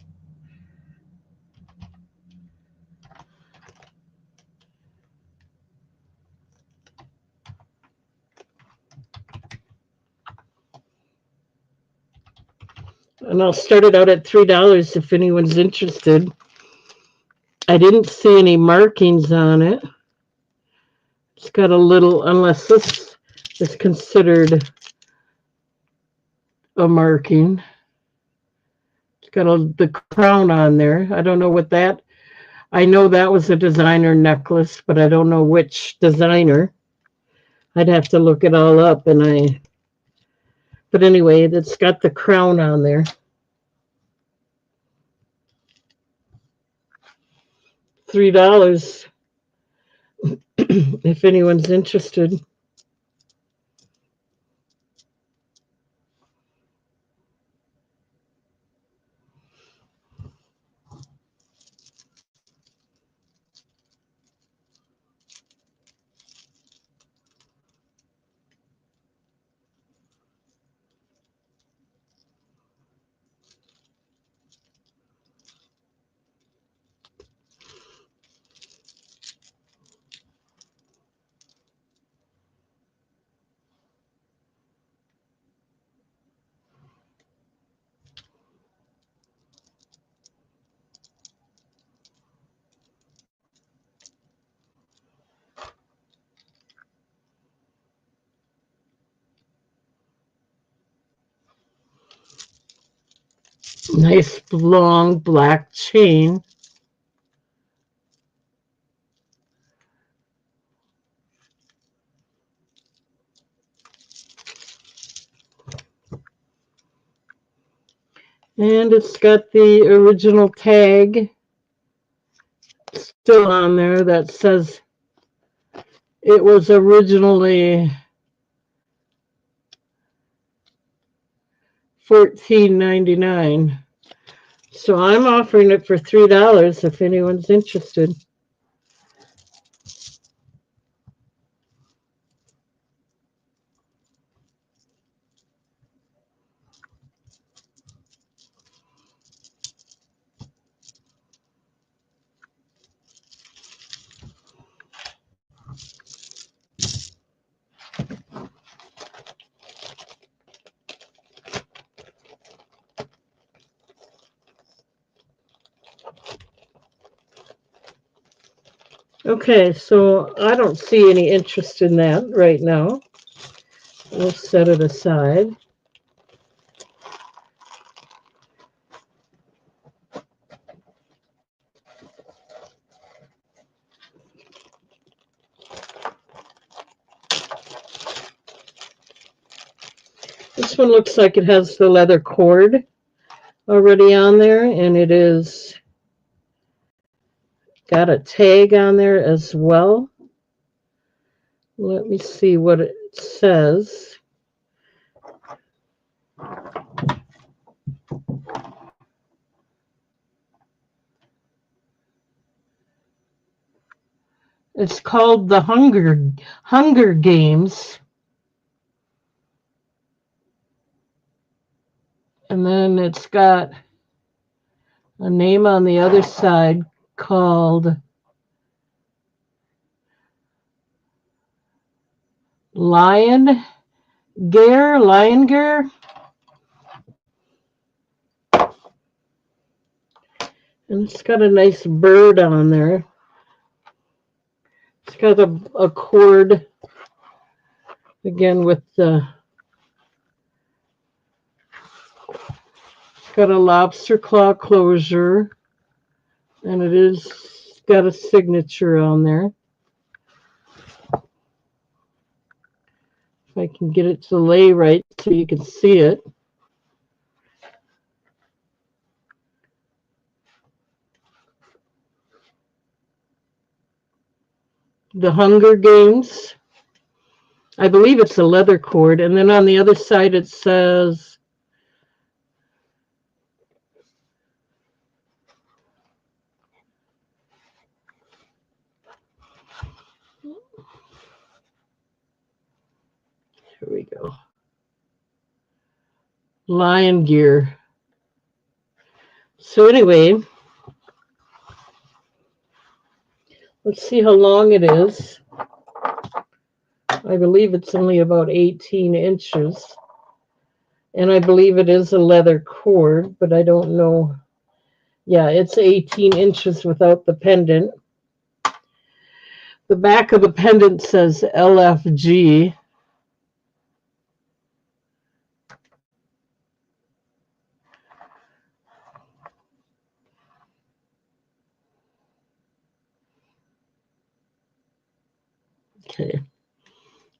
And I'll start it out at $3 if anyone's interested. I didn't see any markings on it. It's got a little, unless this is considered a marking. It's got the crown on there. I don't know what that, I know that was a designer necklace, but I don't know which designer. I'd have to look it all up, but anyway, it's got the crown on there. $3 if anyone's interested. Nice long black chain. And it's got the original tag still on there that says it was originally $14.99. So I'm offering it for $3 if anyone's interested. Okay, so I don't see any interest in that right now. We'll set it aside. This one looks like it has the leather cord already on there, and it is got a tag on there as well. Let me see what it says. It's called the Hunger Games. And then it's got a name on the other side called Lion Gear. And it's got a nice bird on there. It's got a cord, again, with the, it's got a lobster claw closure, and it is got a signature on there. If I can get it to lay right so you can see it. The Hunger Games. I believe it's a leather cord. And then on the other side it says, here we go, Lion Gear. So anyway, let's see how long it is. I believe it's only about 18 inches. And I believe it is a leather cord, but I don't know. Yeah, it's 18 inches without the pendant. The back of the pendant says LFG. Okay.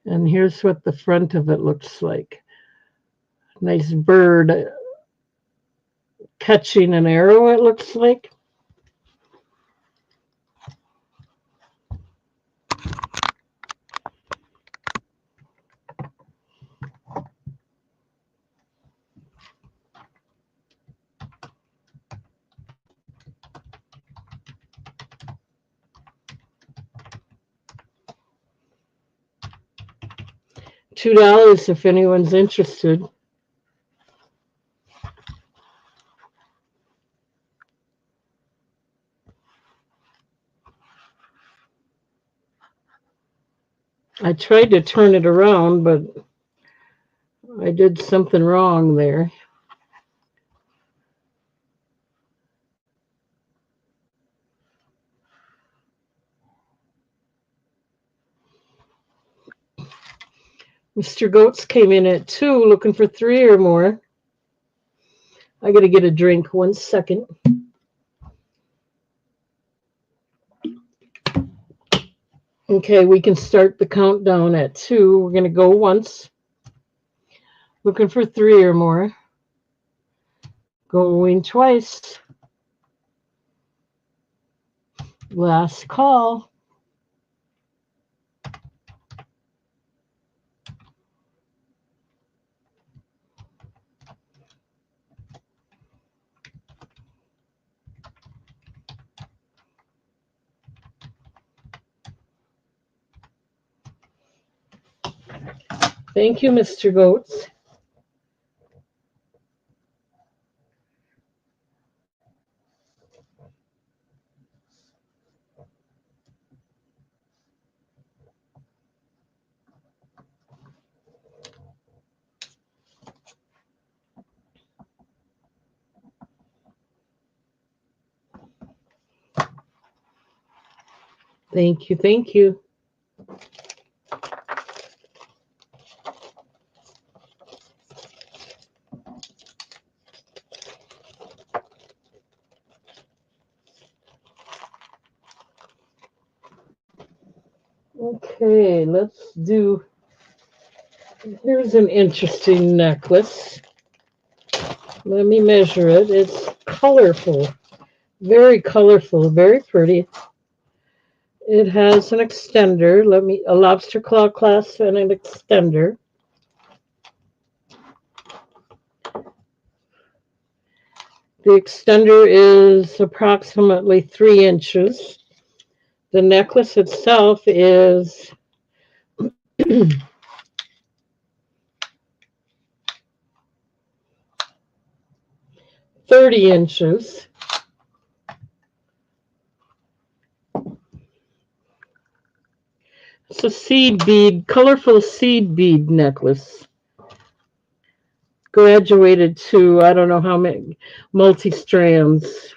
And here's what the front of it looks like. Nice bird catching an arrow, it looks like. $2 if anyone's interested. I tried to turn it around, but I did something wrong there. Mr. Goats came in at 2, looking for 3 or more. I got to get a drink. 1 second. Okay, we can start the countdown at 2. We're going to go once. Looking for 3 or more. Going twice. Last call. Thank you, Mr. Goats. Thank you, thank you. Okay, let's do, here's an interesting necklace. Let me measure it. It's colorful, very colorful, very pretty. It has an extender, a lobster claw clasp and an extender. The extender is approximately 3 inches. The necklace itself is 30 inches. It's a seed bead, colorful seed bead necklace. Graduated to, I don't know how many, multi-strands.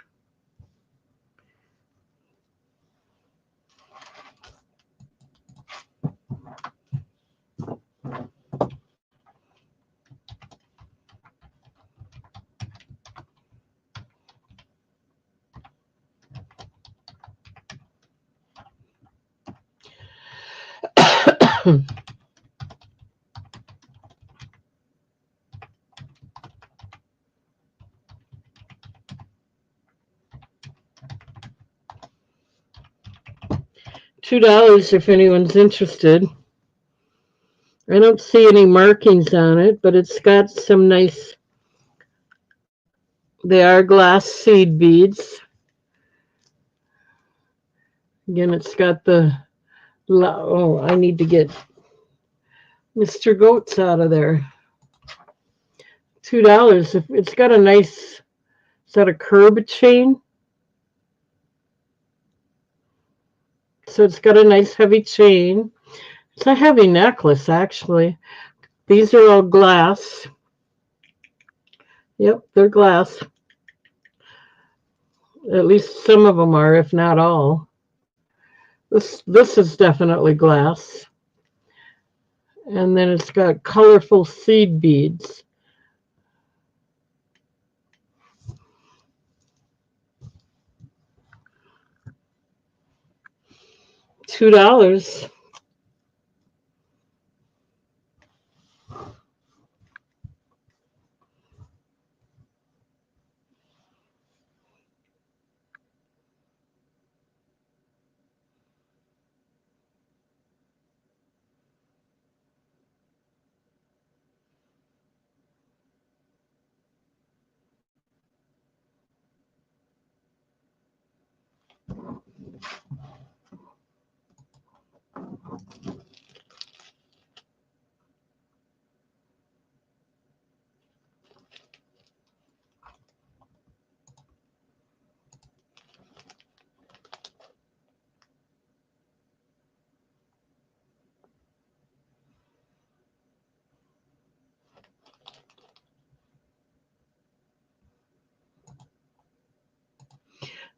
$2 if anyone's interested. I don't see any markings on it, but it's got some nice, they are glass seed beads. Again, it's got the, oh, I need to get Mr. Goats out of there. $2. It's got a nice, is that a curb chain? So it's got a nice heavy chain. It's a heavy necklace, actually. These are all glass. Yep, they're glass. At least some of them are, if not all. This is definitely glass. And then it's got colorful seed beads. $2.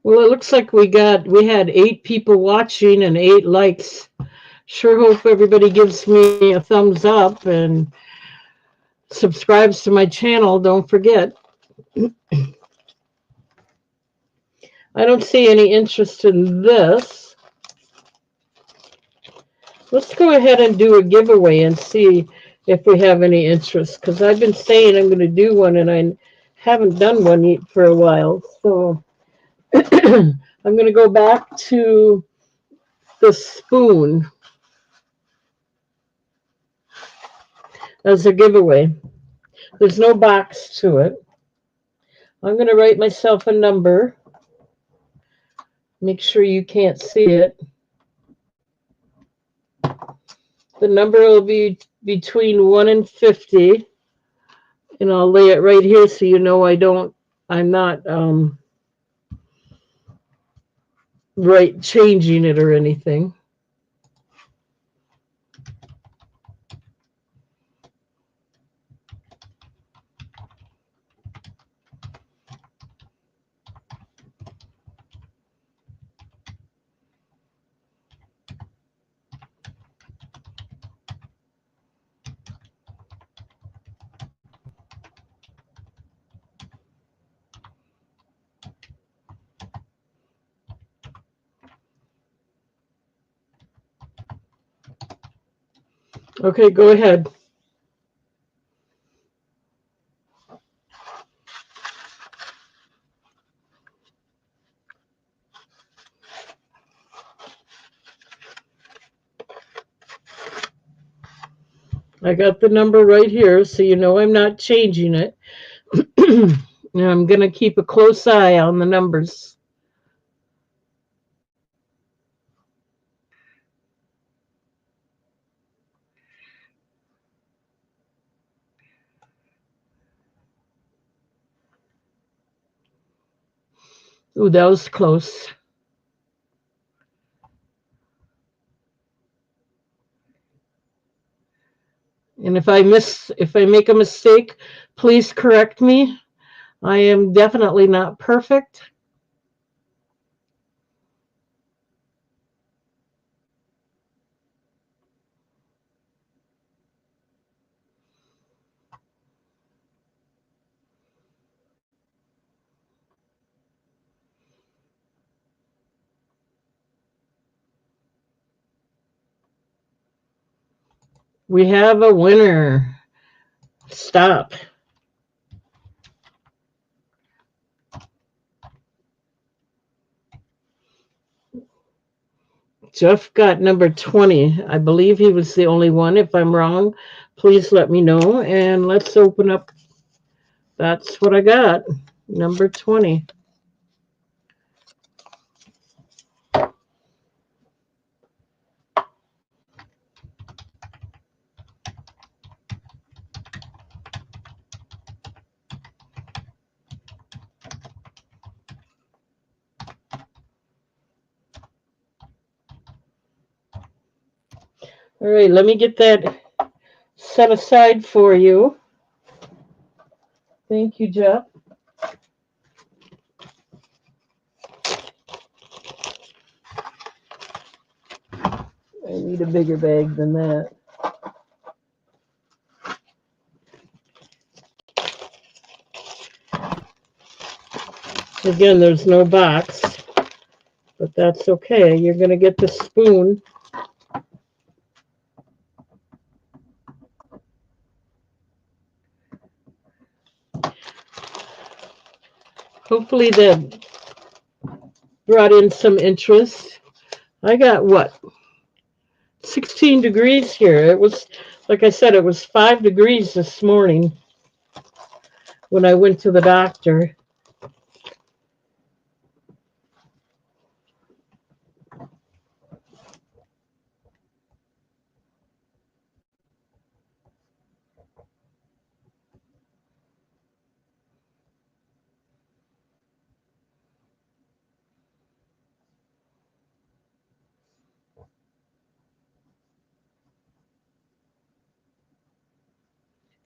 Well, it looks like we had 8 people watching and 8 likes. Sure hope everybody gives me a thumbs up and subscribes to my channel. Don't forget. I don't see any interest in this. Let's go ahead and do a giveaway and see if we have any interest, because I've been saying I'm going to do one and I haven't done one for a while. So I'm going to go back to the spoon as a giveaway. There's no box to it. I'm going to write myself a number. Make sure you can't see it. The number will be between 1 and 50. And I'll lay it right here so you know I'm not changing it or anything. Okay, go ahead. I got the number right here, so you know I'm not changing it. And I'm going to keep a close eye on the numbers. Ooh, that was close. And if I make a mistake, please correct me. I am definitely not perfect. We have a winner. Stop. Jeff got number 20. I believe he was the only one. If I'm wrong, please let me know. And let's open up. That's what I got. Number 20. All right, let me get that set aside for you. Thank you, Jeff. I need a bigger bag than that. Again, there's no box, but that's okay. You're going to get the spoon. Hopefully that brought in some interest. I got what? 16 degrees here. It was, like I said, it was 5 degrees this morning when I went to the doctor.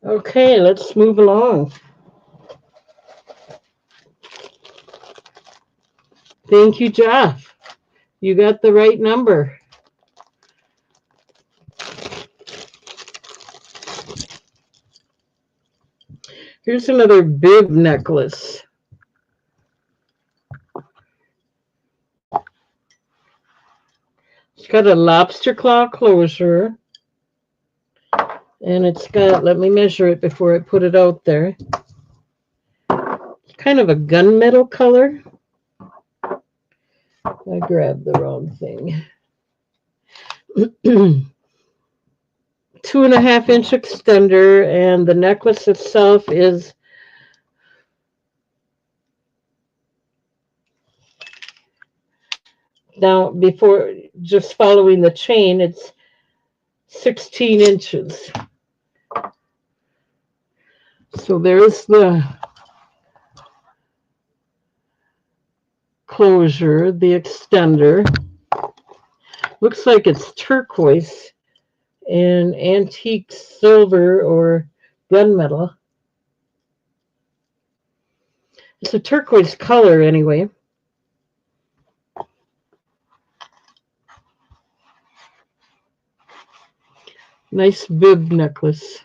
Okay, let's move along. Thank you, Jeff. You got the right number. Here's another bib necklace. It's got a lobster claw closure. And it's got, let me measure it before I put it out there. It's kind of a gunmetal color. I grabbed the wrong thing. 2.5-inch extender, and the necklace itself is now, before just following the chain, it's 16 inches. So there's the closure, the extender. Looks like it's turquoise and antique silver or gunmetal. It's a turquoise color anyway. Nice bib necklace.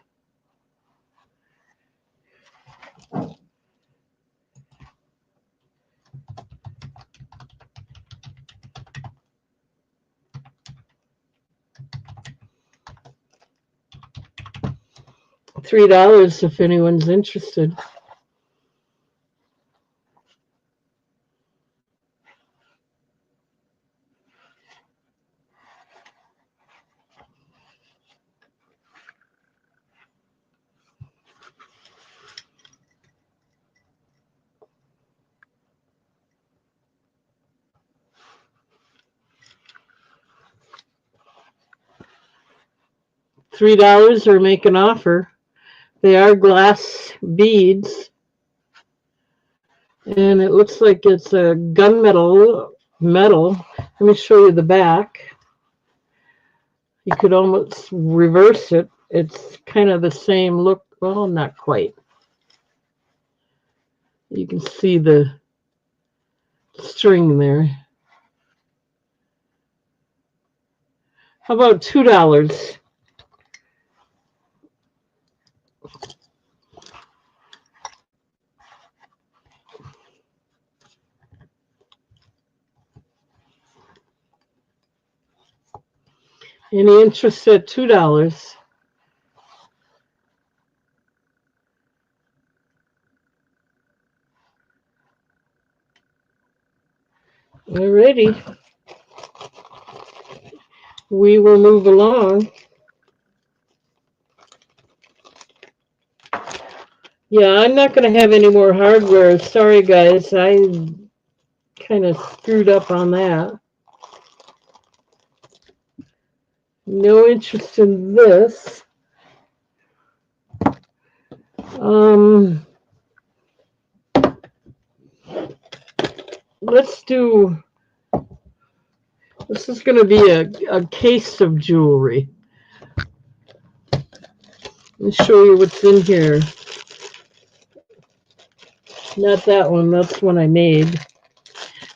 $3 if anyone's interested. $3 or make an offer. They are glass beads. And it looks like it's a gunmetal metal. Let me show you the back. You could almost reverse it. It's kind of the same look. Well, not quite. You can see the string there. How about $2? Any interest at $2? Alrighty. We will move along. Yeah, I'm not going to have any more hardware. Sorry, guys. I kind of screwed up on that. No interest in this. Let's do, this is going to be a case of jewelry. Let me show you what's in here. Not that one, that's one I made.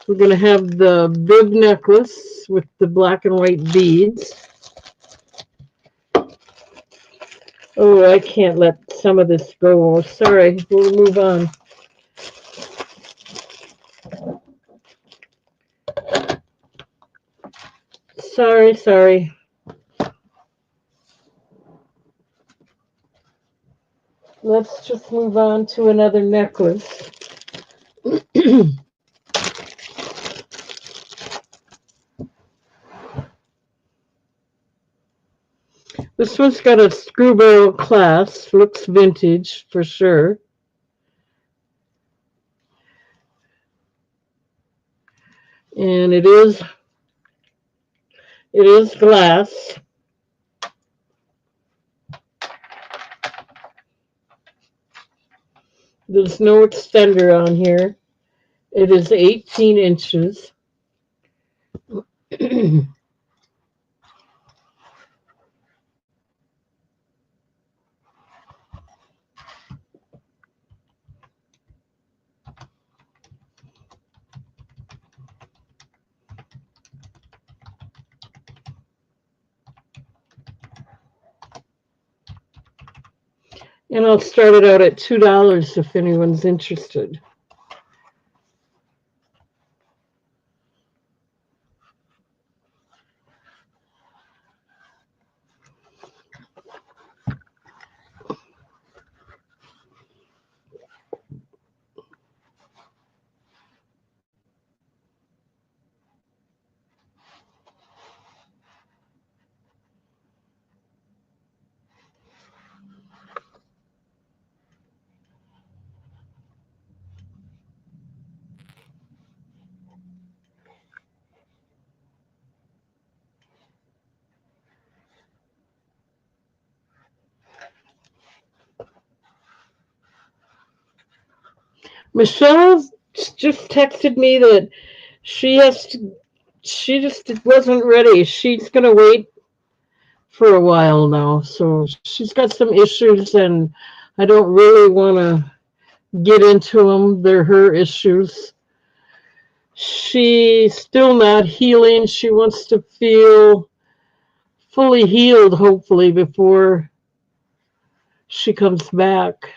We're going to have the bib necklace with the black and white beads. Oh, I can't let some of this go. Sorry, we'll move on. Sorry. Let's just move on to another necklace. This one's got a screw barrel clasp. Looks vintage for sure. And it is glass. There's no extender on here. It is 18 inches. And I'll start it out at $2 if anyone's interested. Michelle just texted me that she just wasn't ready. She's going to wait for a while now. So she's got some issues, and I don't really want to get into them. They're her issues. She's still not healing. She wants to feel fully healed, hopefully, before she comes back.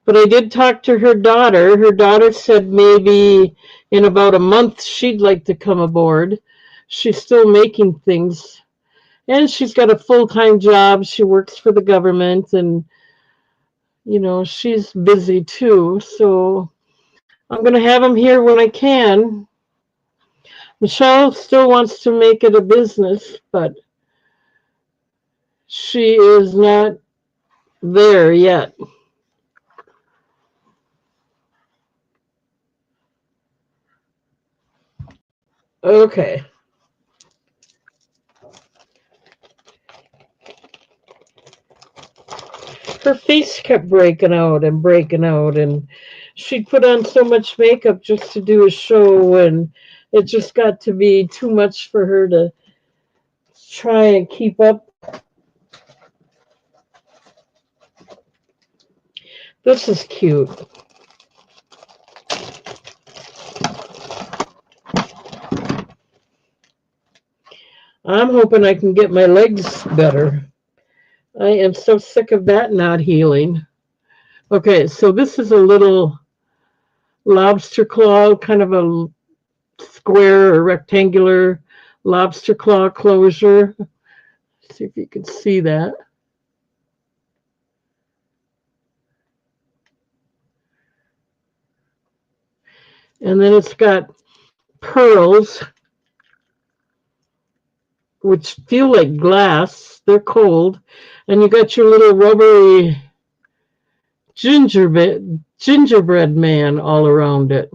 But I did talk to her daughter. Her daughter said maybe in about a month she'd like to come aboard. She's still making things. And she's got a full-time job. She works for the government, and, she's busy too. So I'm going to have them here when I can. Michelle still wants to make it a business, but she is not there yet. Okay. Her face kept breaking out, and she'd put on so much makeup just to do a show, and it just got to be too much for her to try and keep up. This is cute. I'm hoping I can get my legs better. I am so sick of that not healing. Okay, so this is a little lobster claw, kind of a square or rectangular lobster claw closure. See if you can see that. And then it's got pearls, which feel like glass. They're cold. And you got your little rubbery gingerbread man all around it.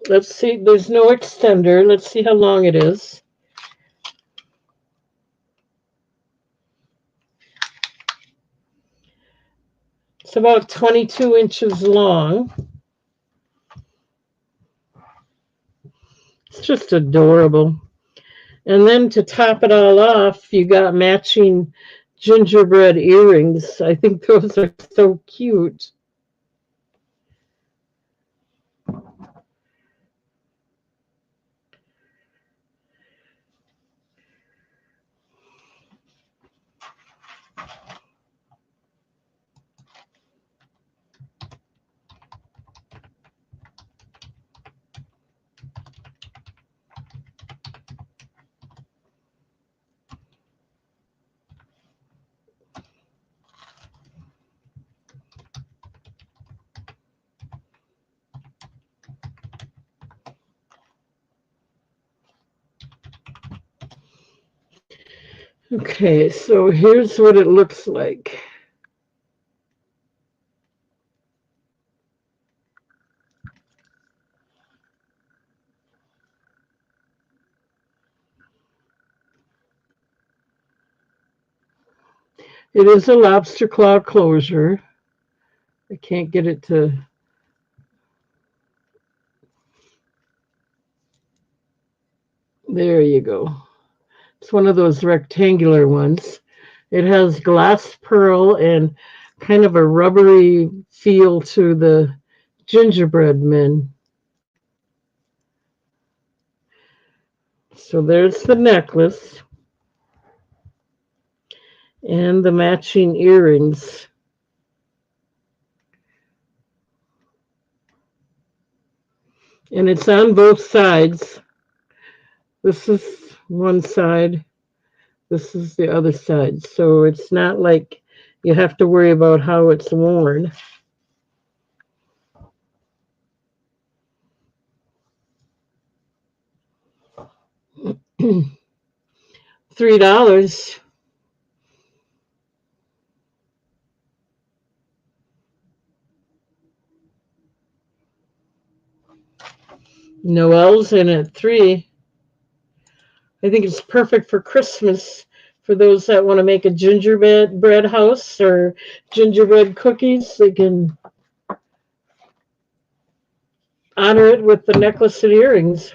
Let's see, there's no extender. Let's see how long it is. It's about 22 inches long. It's just adorable. And then to top it all off, you got matching gingerbread earrings. I think those are so cute. Okay, so here's what it looks like. It is a lobster claw closure. I can't get it to. There you go. It's one of those rectangular ones. It has glass pearl and kind of a rubbery feel to the gingerbread men. So there's the necklace and the matching earrings. And it's on both sides. This is one side. This is the other side. So it's not like you have to worry about how it's worn. $3. Noel's in at 3. I think it's perfect for Christmas for those that want to make a gingerbread bread house or gingerbread cookies. They can honor it with the necklace and earrings.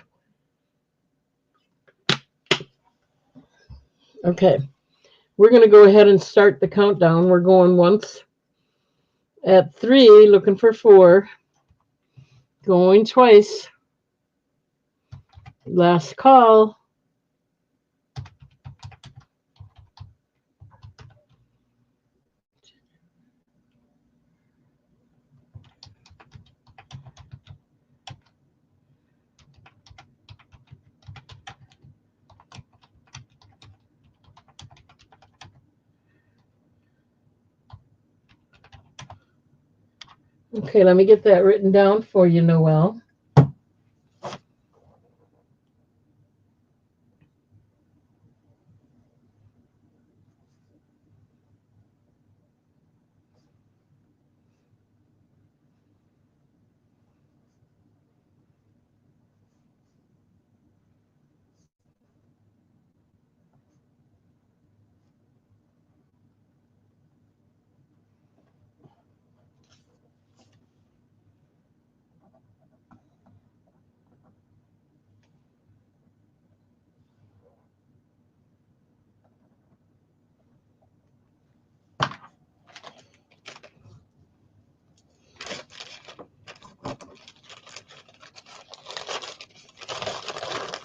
Okay, we're going to go ahead and start the countdown. We're going once at 3, looking for 4, going twice. Last call. Okay, let me get that written down for you, Noel.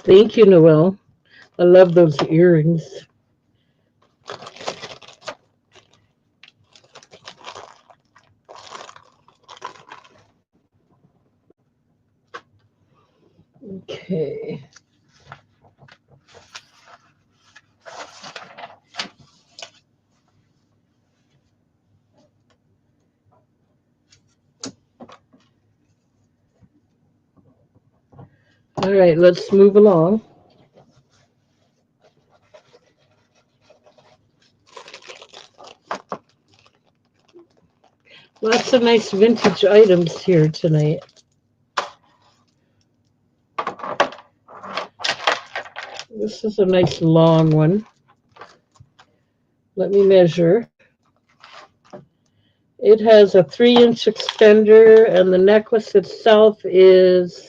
Thank you, Noelle. I love those earrings. Okay. All right, let's move along. Lots of nice vintage items here tonight. This is a nice long one. Let me measure. It has a 3-inch extender, and the necklace itself is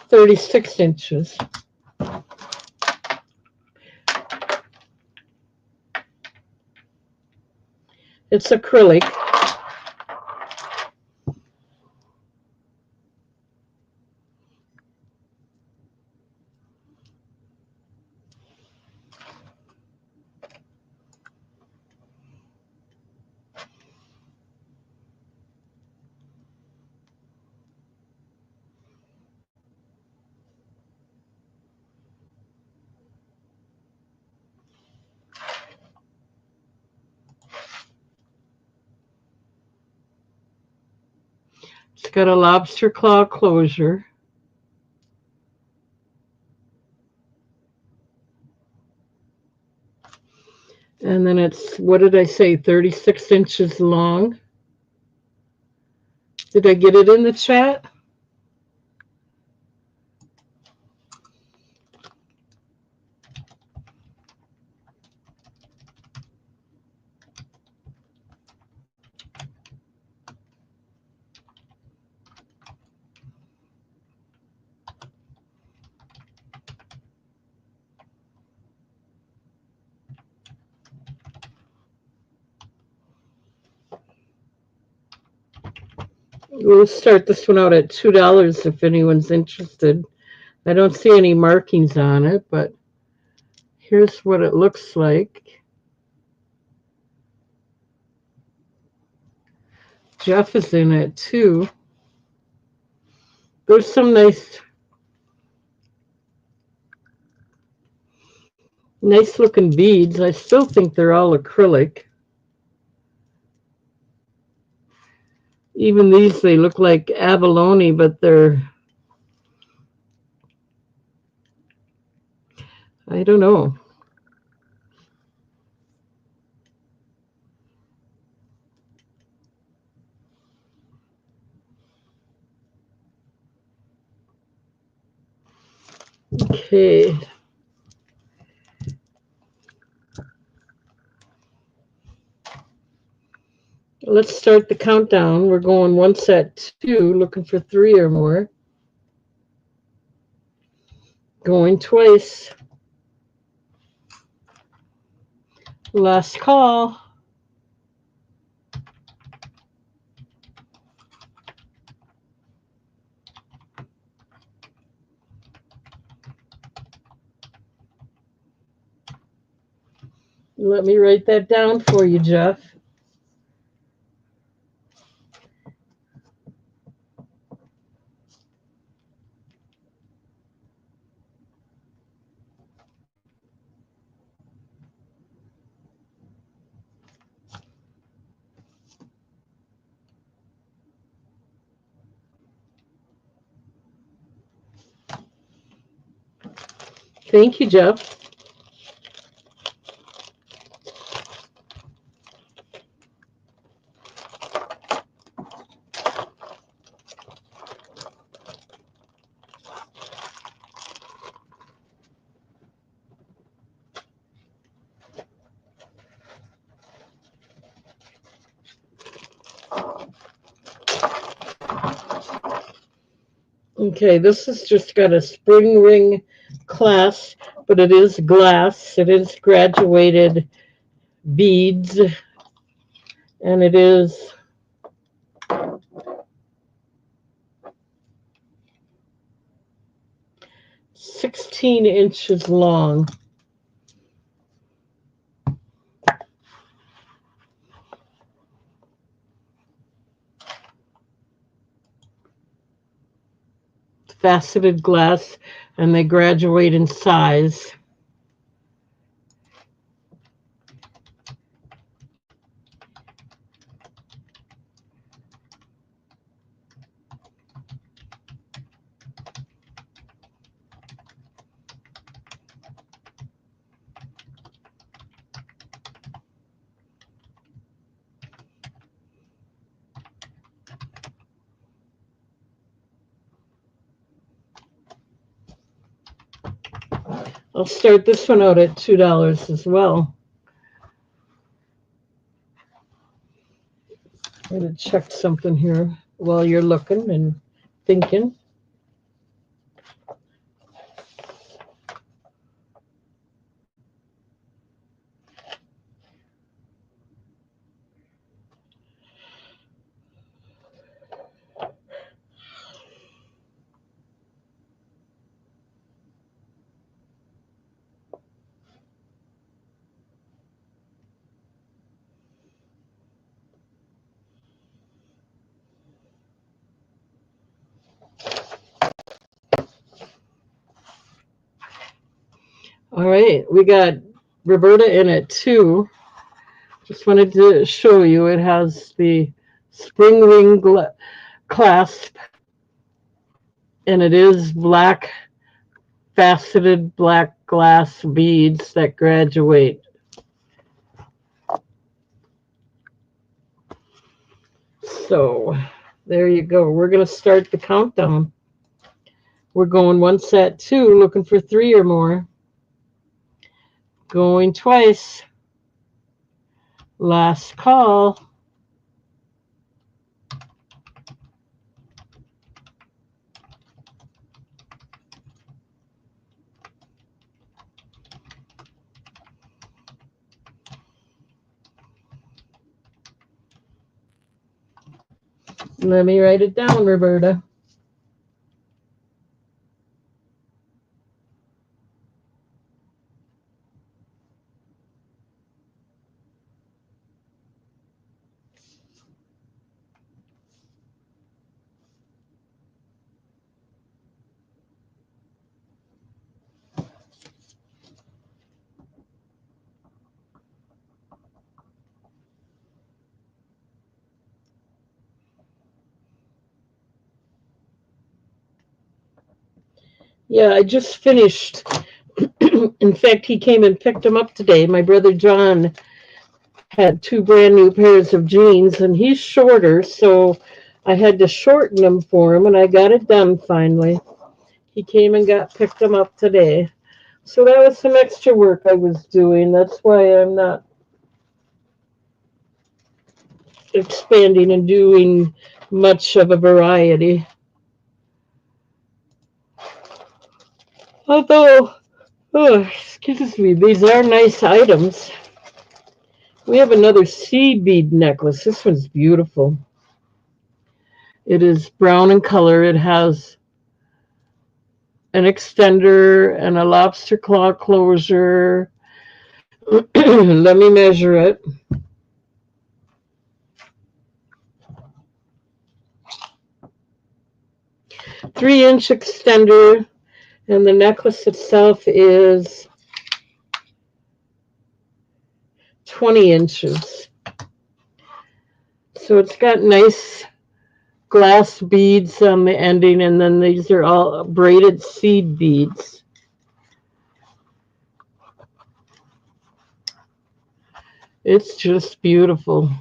36 inches. It's acrylic. It's got a lobster claw closure. And then it's, what did I say, 36 inches long? Did I get it in the chat? We'll start this one out at $2 if anyone's interested. I don't see any markings on it, but here's what it looks like. Jeff is in it too. There's some nice looking beads. I still think they're all acrylic. Even these, they look like abalone, but they're, I don't know. Okay. Let's start the countdown. We're going once at 2, looking for 3 or more. Going twice. Last call. Let me write that down for you, Jeff. Thank you, Jeff. Okay, this has just got a spring ring clasp, but it is glass. It is graduated beads, and it is 18 inches long. Faceted glass, and they graduate in size. I'll start this one out at $2 as well. I'm going to check something here while you're looking and thinking. All right, we got Roberta in it too. Just wanted to show you it has the spring ring clasp, and it is black, faceted black glass beads that graduate. So there you go. We're going to start the countdown. We're going once at 2, looking for 3 or more. Going twice. Last call. Let me write it down, Roberta. Yeah, I just finished. In fact, he came and picked them up today. My brother John had 2 brand new pairs of jeans, and he's shorter, so I had to shorten them for him, and I got it done finally. He came and picked them up today. So that was some extra work I was doing. That's why I'm not expanding and doing much of a variety. Although, oh, excuse me, these are nice items. We have another seed bead necklace. This one's beautiful. It is brown in color. It has an extender and a lobster claw closure. Let me measure it. Three-inch extender, and the necklace itself is 20 inches. So it's got nice glass beads on the ending, and then these are all braided seed beads. It's just beautiful.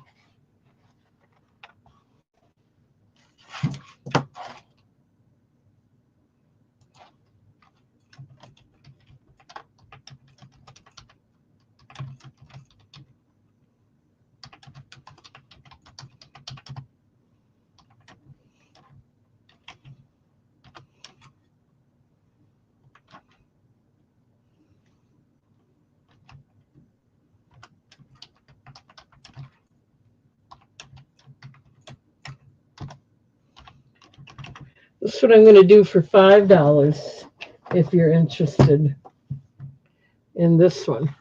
That's what I'm going to do for $5. if you're interested in this one.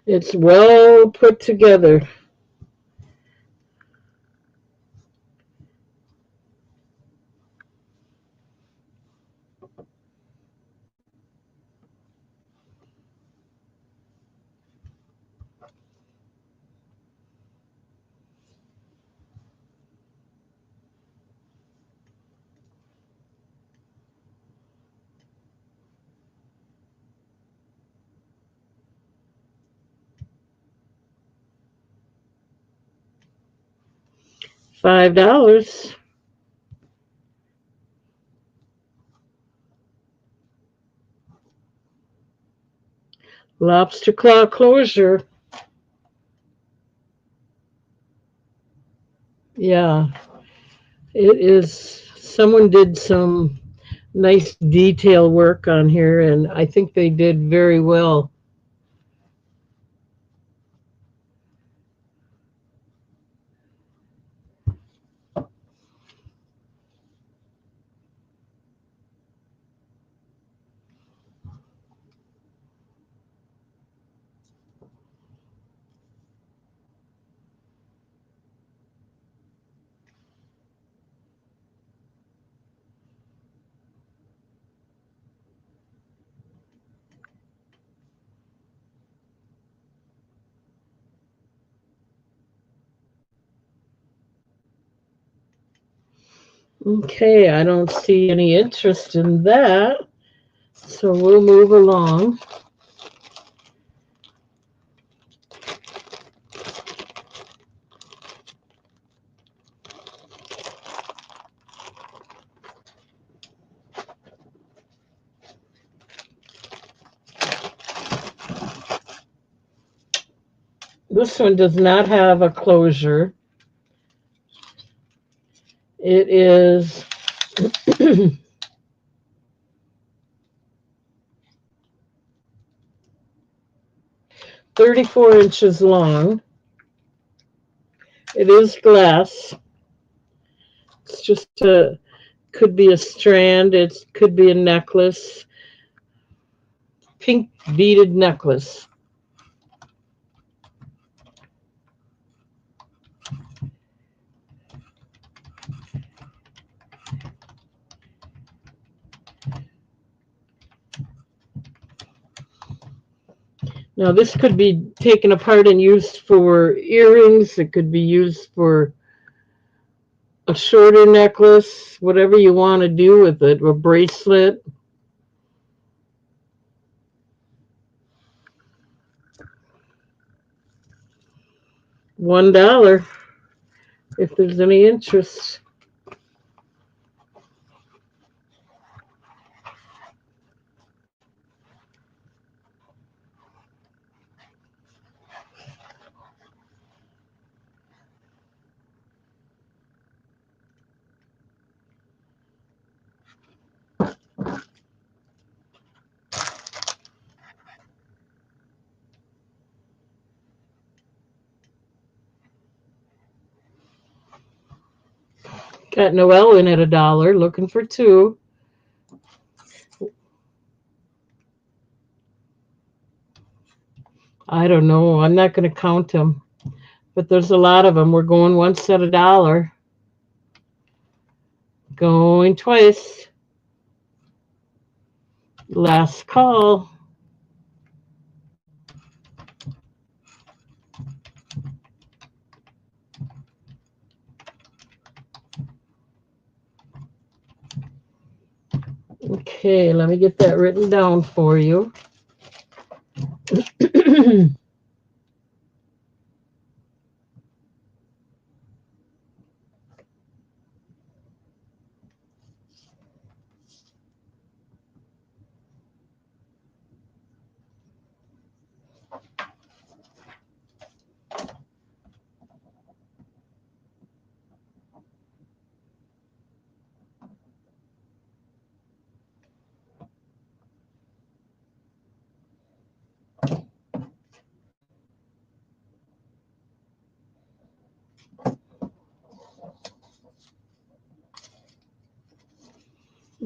It's well put together. $5. Lobster claw closure. Yeah, it is. Someone did some nice detail work on here, and I think they did very well. Okay, I don't see any interest in that, so we'll move along. This one does not have a closure. It is 34 inches long. It is glass. It's just a, could be a strand, it could be a necklace, pink beaded necklace. Now, this could be taken apart and used for earrings. It could be used for a shorter necklace, whatever you want to do with it, a bracelet. $1 if there's any interest. Got Noelle in at $1, looking for two. I don't know. I'm not going to count them, but there's a lot of them. We're going once at $1. Going twice. Last call. Okay, let me get that written down for you.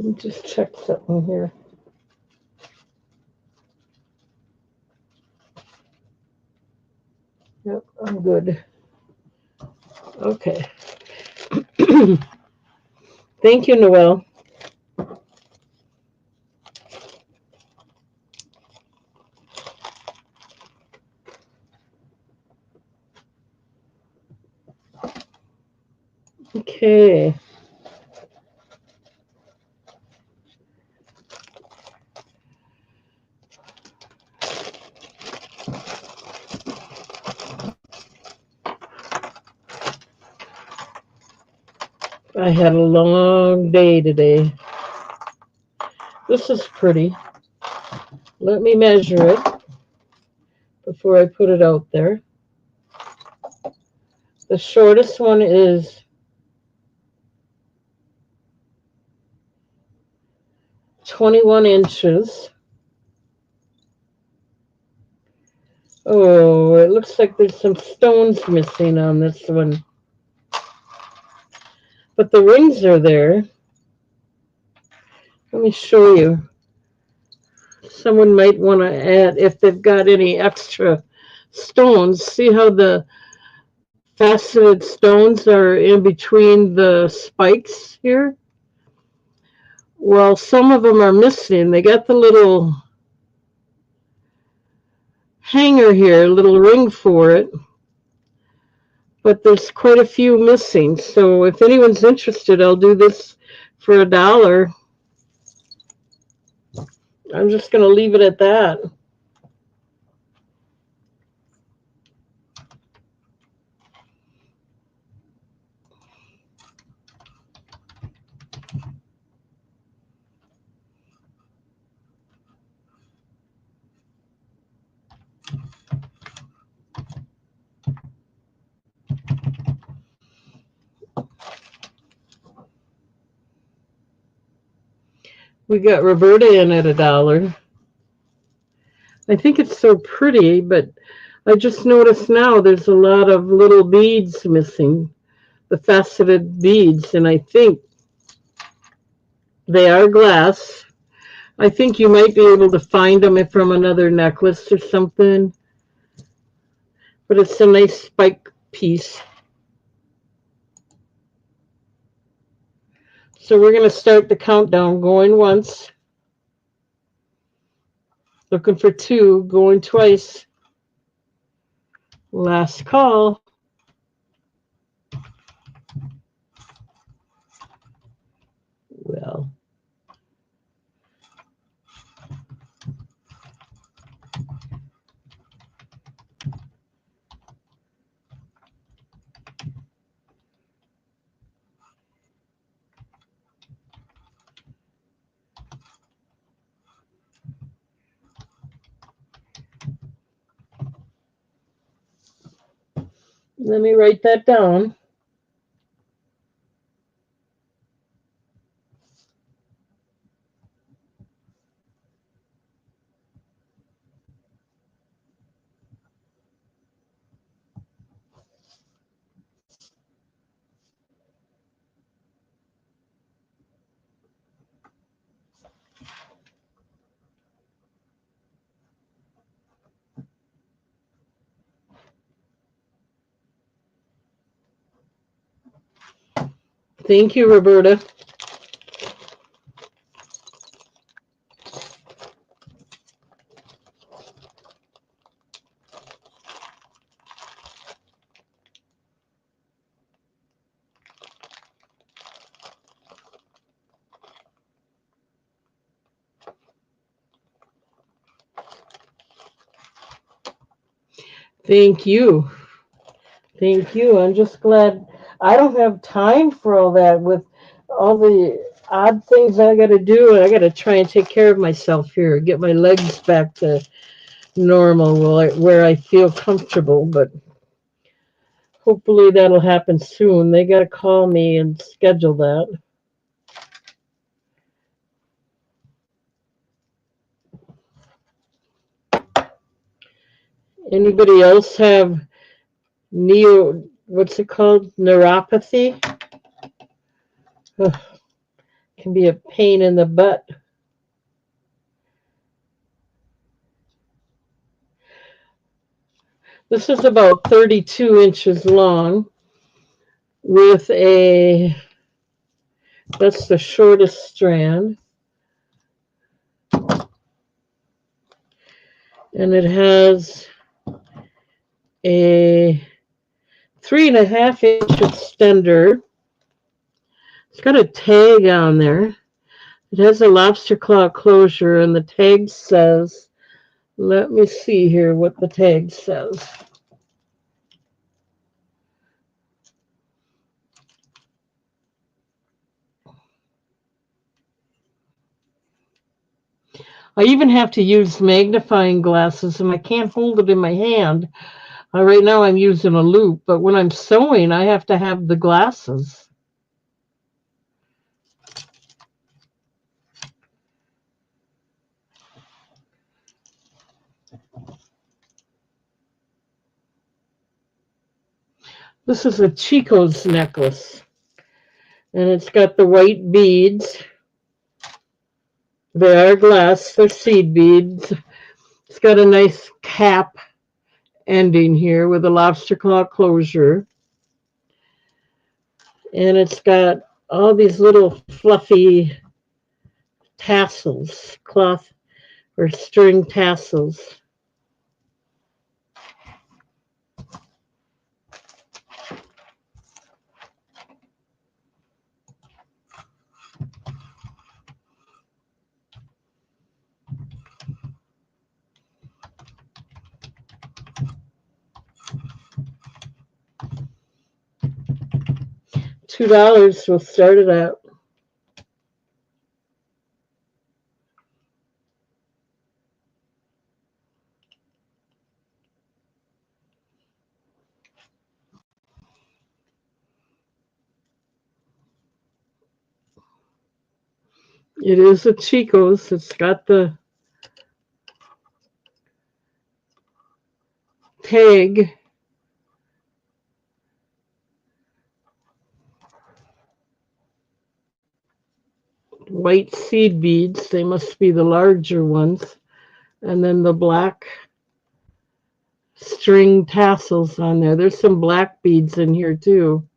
Let me just check something here. Yep, I'm good. Okay. Thank you, Noelle. Okay. I had a long day today. This is pretty. Let me measure it before I put it out there. The shortest one is 21 inches. Oh, it looks like there's some stones missing on this one. But the rings are there. Let me show you. Someone might want to add, if they've got any extra stones, see how the faceted stones are in between the spikes here? Well, some of them are missing. They got the little hanger here, little ring for it, but there's quite a few missing. So if anyone's interested, I'll do this for $1. I'm just going to leave it at that. We got Roberta in at $1. I think it's so pretty, but I just noticed now there's a lot of little beads missing, the faceted beads, and I think they are glass. I think you might be able to find them from another necklace or something, but it's a nice spike piece. So we're going to start the countdown, going once, looking for 2, going twice. Last call. Well, let me write that down. Thank you, Roberta. Thank you. Thank you. I'm just glad I don't have time for all that with all the odd things I got to do. I got to try and take care of myself here, get my legs back to normal where I feel comfortable. But hopefully that'll happen soon. They got to call me and schedule that. Anybody else have what's it called? Neuropathy? Ugh, can be a pain in the butt. This is about 32 inches long with that's the shortest strand. And it has a 3.5-inch extender. It's got a tag on there. It has a lobster claw closure, and the tag says, let me see here what the tag says. I even have to use magnifying glasses, and I can't hold it in my hand. Right now I'm using a loop, but when I'm sewing, I have to have the glasses. This is a Chico's necklace, and it's got the white beads. They are glass, they're seed beads. It's got a nice cap ending here with a lobster claw closure. And it's got all these little fluffy tassels, cloth or string tassels. $2 will start it out. It is a Chico's. It's got the tag. White seed beads. They must be the larger ones. And then the black string tassels on there. There's some black beads in here too.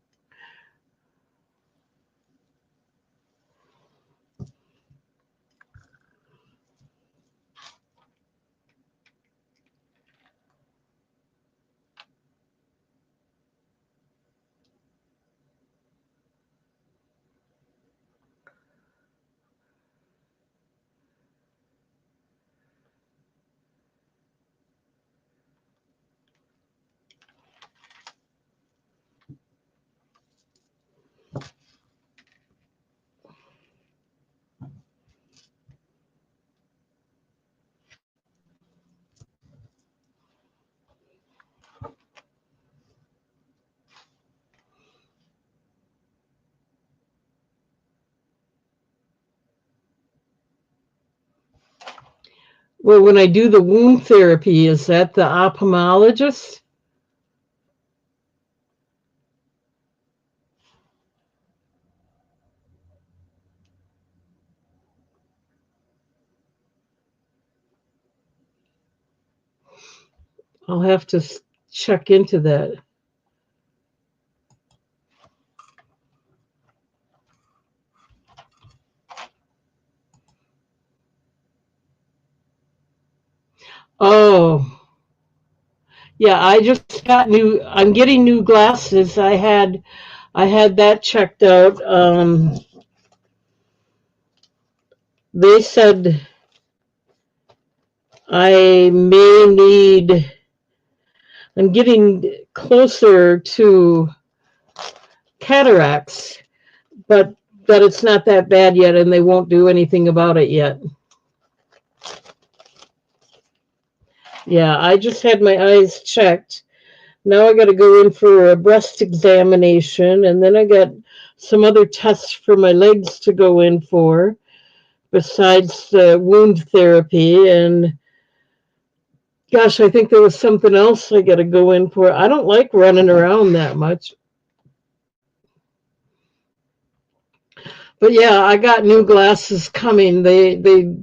Well, when I do the wound therapy, is that the ophthalmologist? I'll have to check into that. Oh, yeah, I just got I'm getting new glasses. I had that checked out. They said I'm getting closer to cataracts, but that it's not that bad yet and they won't do anything about it yet. Yeah, I just had my eyes checked. Now I got to go in for a breast examination, and then I got some other tests for my legs to go in for, besides the wound therapy. And gosh, I think there was something else I got to go in for. I don't like running around that much. But yeah, I got new glasses coming. They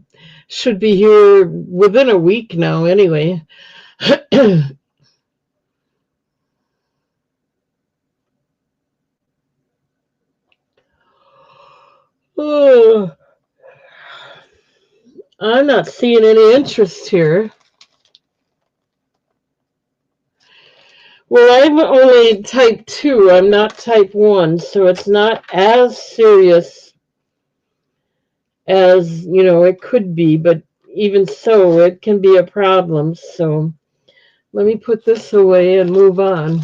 should be here within a week now anyway. Oh, I'm not seeing any interest here. Well, I'm only type 2. I'm not type 1, so it's not as serious as, it could be, but even so, it can be a problem. So let me put this away and move on.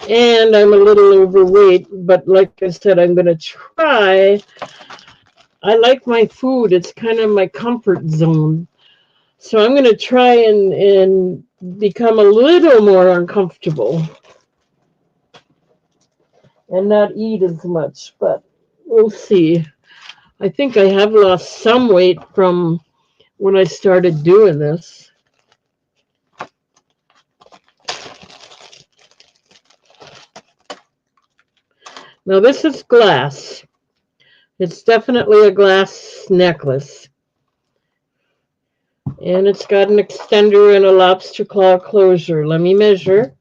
And I'm a little overweight, but like I said, I'm going to try. I like my food. It's kind of my comfort zone. So I'm going to try and become a little more uncomfortable and not eat as much, but we'll see. I think I have lost some weight from when I started doing this. Now this is glass. It's definitely a glass necklace. And it's got an extender and a lobster claw closure. Let me measure.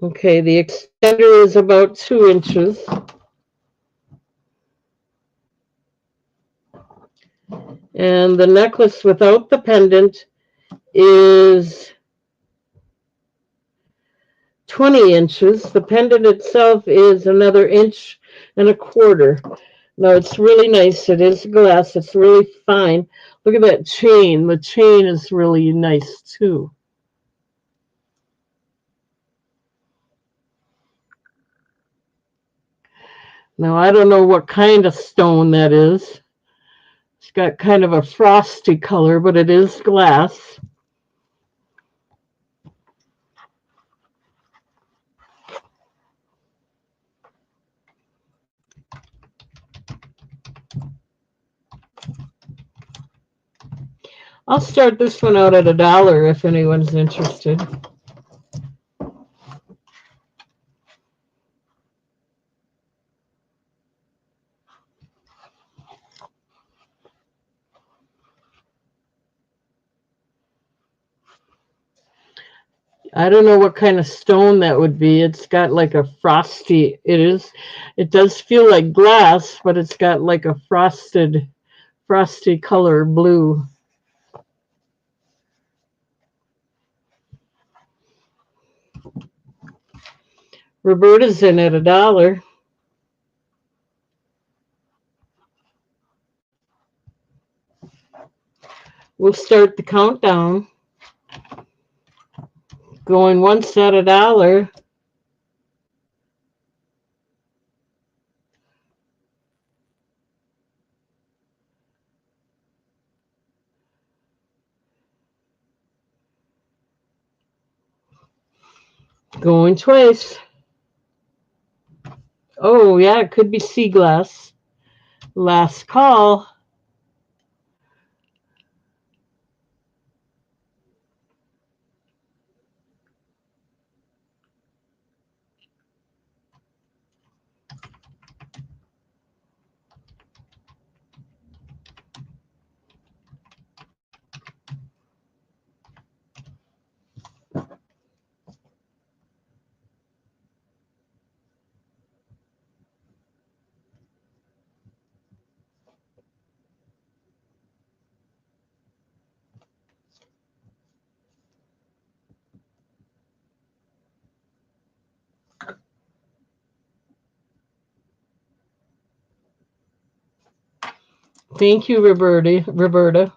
Okay, the extender is about 2 inches. And the necklace without the pendant is 20 inches. The pendant itself is another 1.25 inches. Now, it's really nice. It is glass. It's really fine. Look at that chain. The chain is really nice, too. Now, I don't know what kind of stone that is. It's got kind of a frosty color, but it is glass. I'll start this one out at $1 if anyone's interested. I don't know what kind of stone that would be. It's got like a frosty, it does feel like glass, but it's got like a frosty color blue. Roberta's in at $1. We'll start the countdown. Going once at $1. Going twice. Oh, yeah, it could be sea glass. Last call. Thank you, Roberta.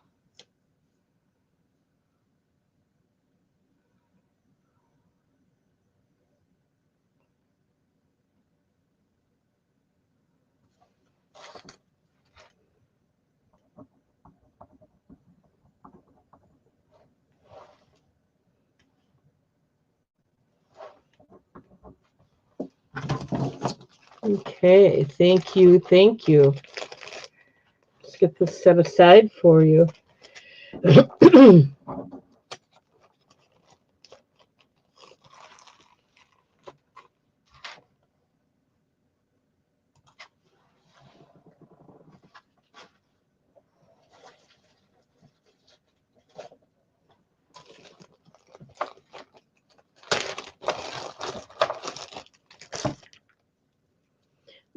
Okay, thank you, thank you. Let's get this set aside for you.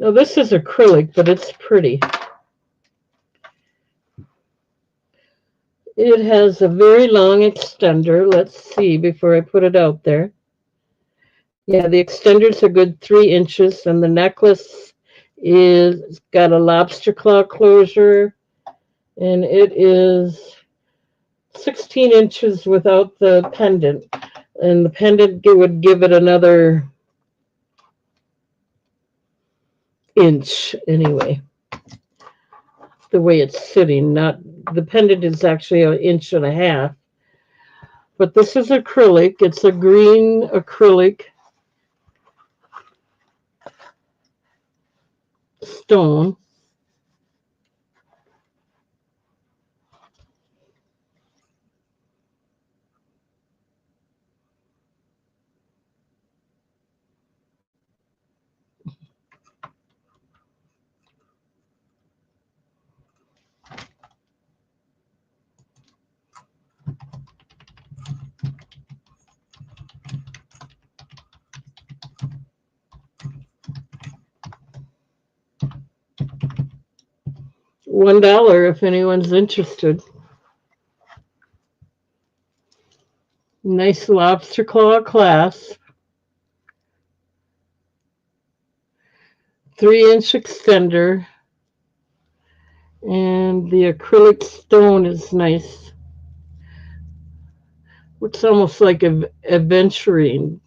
Now this is acrylic, but it's pretty. It has a very long extender. Let's see before I put it out there. Yeah, the extender's a good 3 inches, and the necklace is got a lobster claw closure, and it is 16 inches without the pendant. And the pendant would give it another inch anyway. The way it's sitting, not the pendant is actually 1.5 inches. But this is acrylic. It's a green acrylic stone. $1 if anyone's interested. Nice lobster claw clasp. 3-inch extender. And the acrylic stone is nice. Looks almost like a aventurine.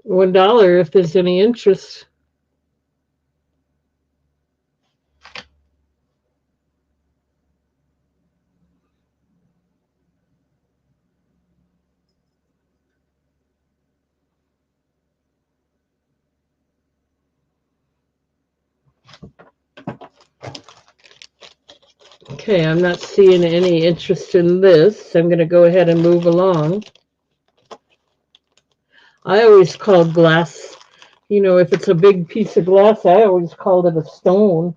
$1 if there's any interest. Okay, I'm not seeing any interest in this. I'm going to go ahead and move along. I always called glass, if it's a big piece of glass, I always called it a stone.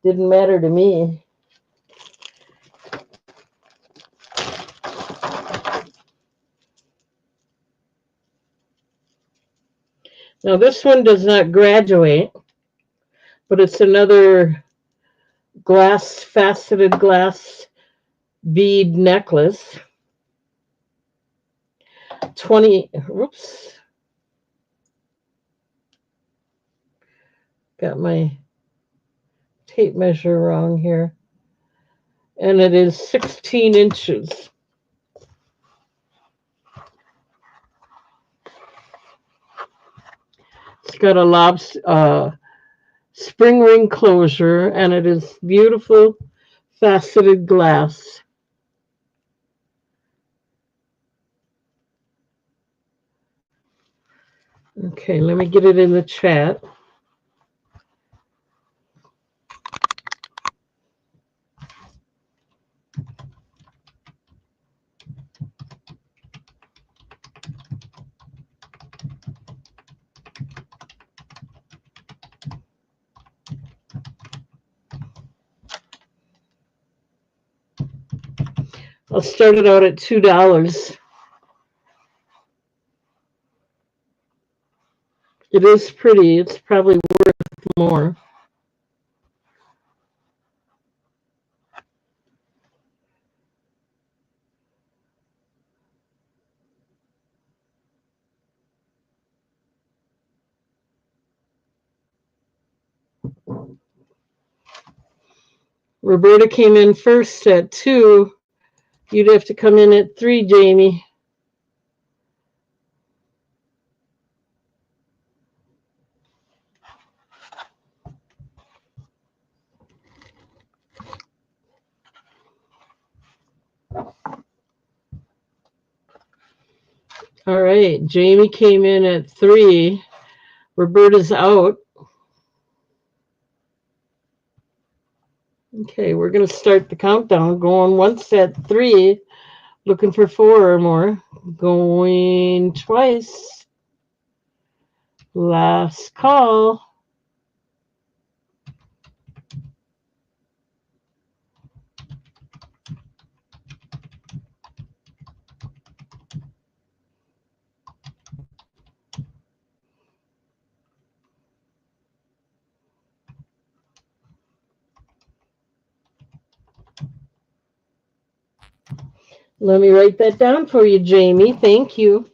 Didn't matter to me. Now this one does not graduate, but it's another faceted glass bead necklace. oops. Got my tape measure wrong here. And it is 16 inches. It's got a spring ring closure, and it is beautiful faceted glass. Okay, let me get it in the chat. I'll start it out at $2. It is pretty. It's probably worth more. Roberta came in first at 2. You'd have to come in at 3, Jamie. All right, Jamie came in at 3. Roberta's out. Okay, we're going to start the countdown. Going once at 3, looking for 4 or more. Going twice. Last call. Let me write that down for you, Jamie. Thank you.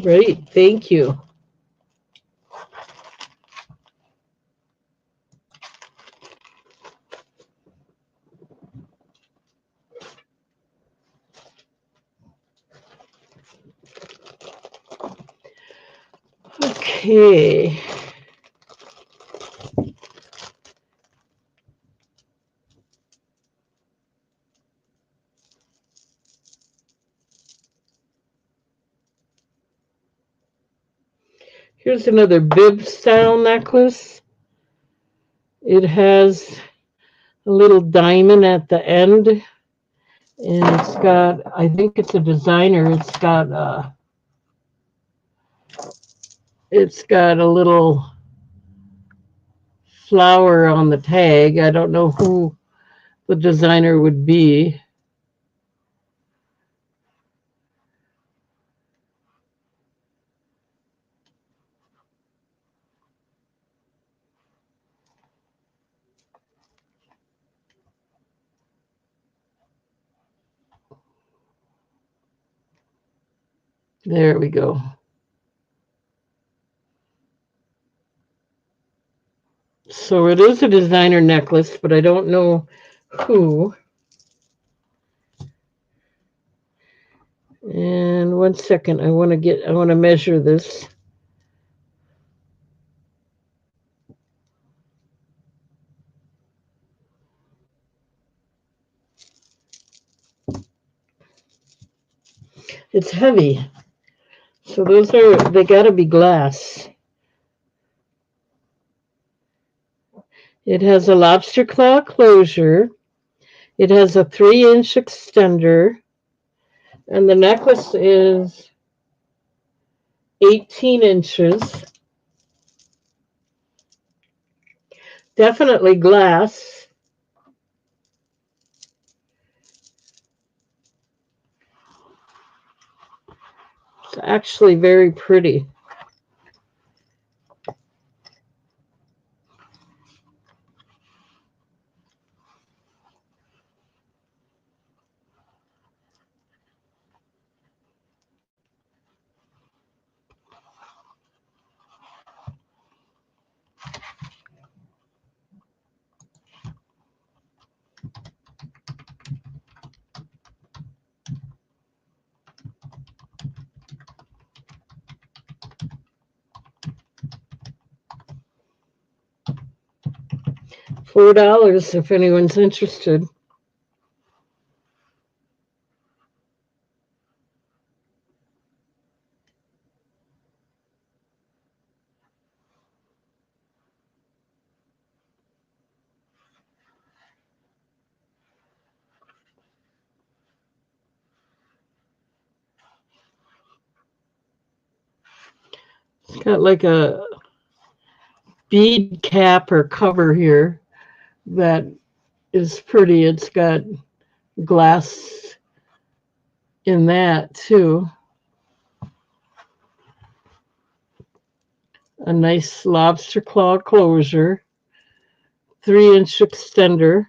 Great. Thank you. Okay. Here's another bib style necklace. It has a little diamond at the end, and it's got, I think it's a designer. It's got a little flower on the tag. I don't know who the designer would be. There we go. So it is a designer necklace, but I don't know who. And 1 second, I want to measure this. It's heavy. So they got to be glass. It has a lobster claw closure. It has a 3-inch extender. And the necklace is 18 inches. Definitely glass. It's actually very pretty. $4 if anyone's interested. It's got like a bead cap or cover here that is pretty. It's got glass in that too. A nice lobster claw closure, 3-inch extender.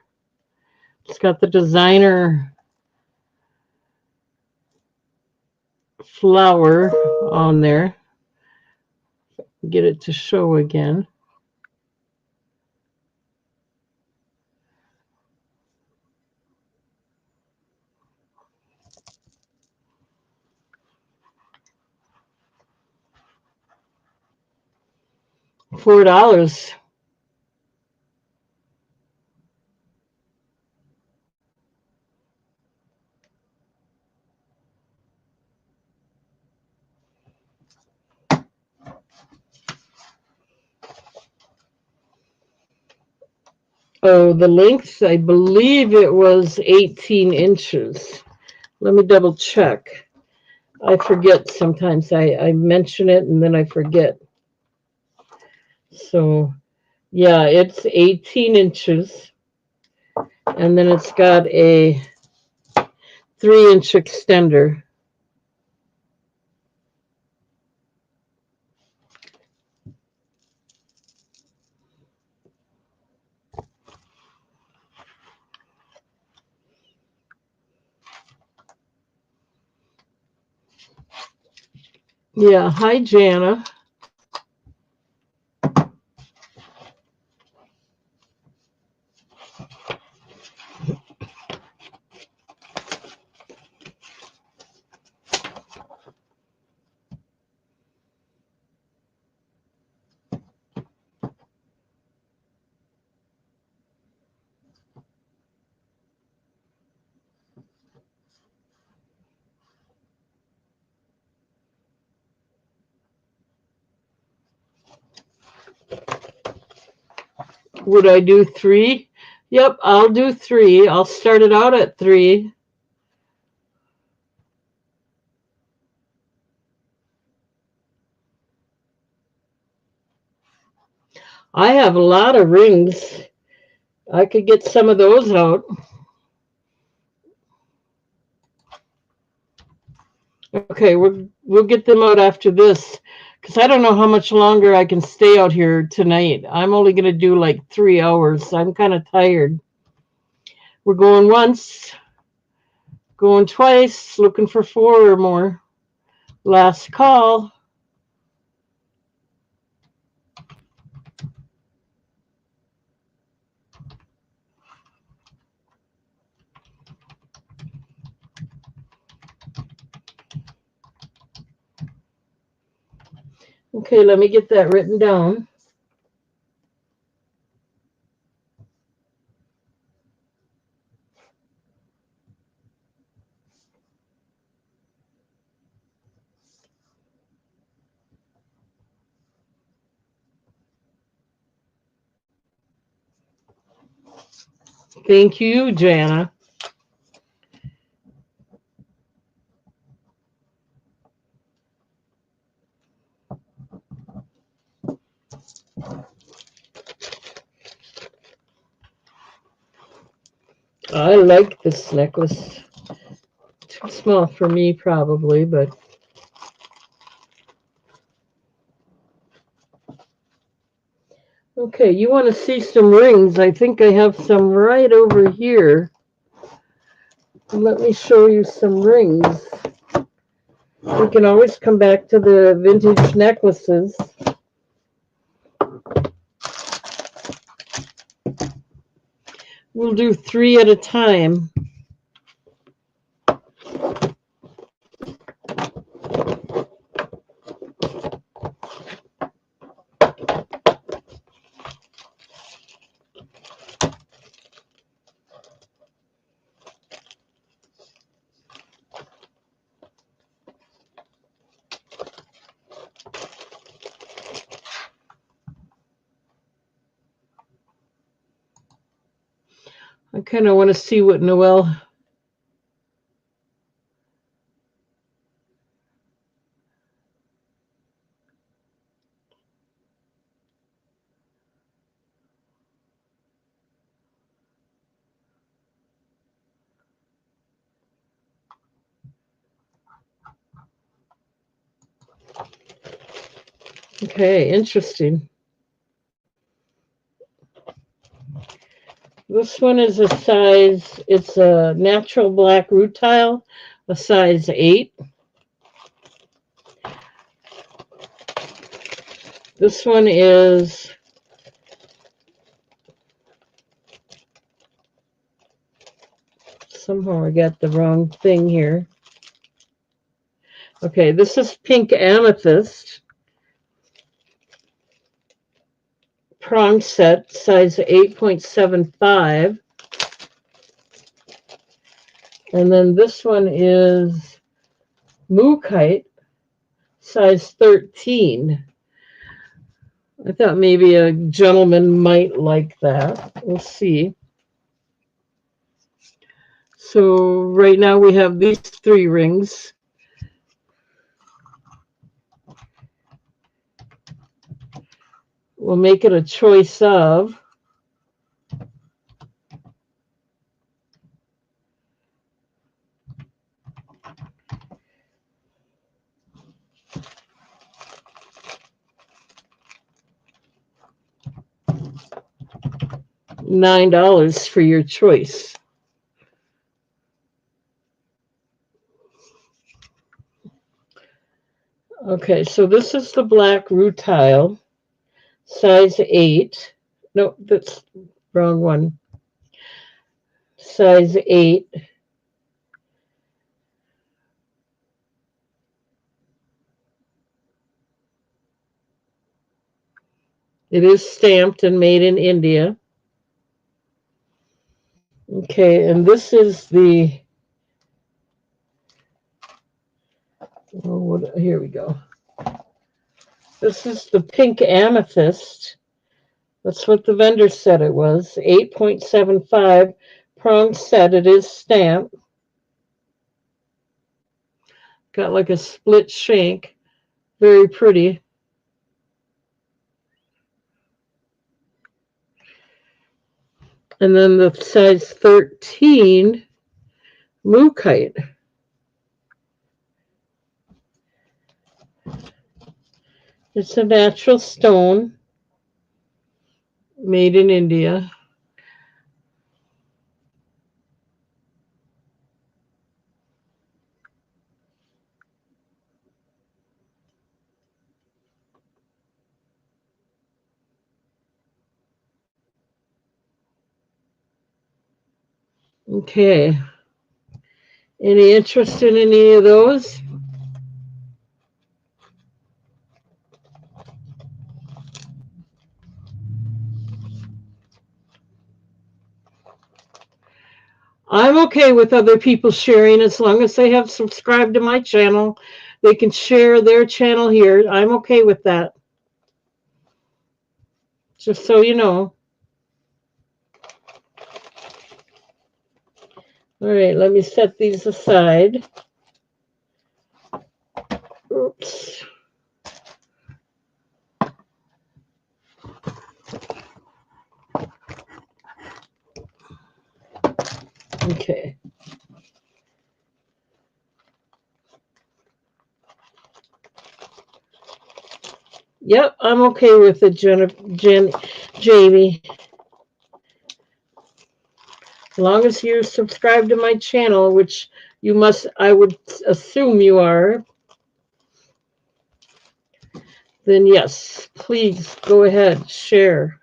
It's got the designer flower on there. Get it to show again. $4. Oh, the length, I believe it was 18 inches. Let me double check. I forget sometimes. I mention it and then I forget. So, yeah, it's 18 inches. And then it's got a 3-inch extender. Yeah, hi, Jana. Would I do 3? Yep, I'll do 3. I'll start it out at 3. I have a lot of rings. I could get some of those out. Okay, we'll get them out after this because I don't know how much longer I can stay out here tonight. I'm only going to do like 3 hours. I'm kind of tired. We're going once, going twice, looking for 4 or more. Last call. Okay, let me get that written down. Thank you, Jana. I like this necklace. Too small for me, probably, but okay. You want to see some rings? I think I have some right over here. Let me show you some rings. We can always come back to the vintage necklaces. We'll do 3 at a time. I kind of want to see what Noelle. Okay, interesting. This one is a size, it's a natural black root tile, a size 8. This one is somehow I got the wrong thing here. Okay, this is pink amethyst. Prong set, size 8.75. And then this one is Mookite, size 13. I thought maybe a gentleman might like that. We'll see. So right now we have these three rings. We'll make it a choice of $9 for your choice. Okay, so this is the black rutile, size 8. No, that's wrong one. Size 8. It is stamped and made in India. Okay, and this is the, here we go. This is the pink amethyst. That's what the vendor said it was. 8.75 prong set. It is stamped. Got like a split shank. Very pretty. And then the size 13 mookaite. It's a natural stone made in India. Okay. Any interest in any of those? I'm okay with other people sharing as long as they have subscribed to my channel. They can share their channel here. I'm okay with that. Just so you know. All right, let me set these aside. Oops. Okay. Yep, I'm okay with it, Jamie. As long as you subscribe to my channel, which you must, I would assume you are, then yes, please go ahead, share.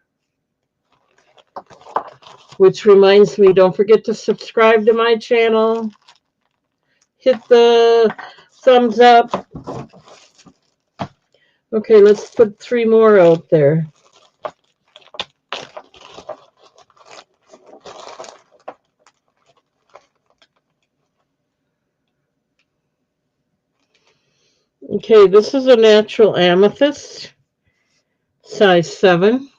Which reminds me, don't forget to subscribe to my channel. Hit the thumbs up. Okay, let's put 3 more out there. Okay, this is a natural amethyst, size 7.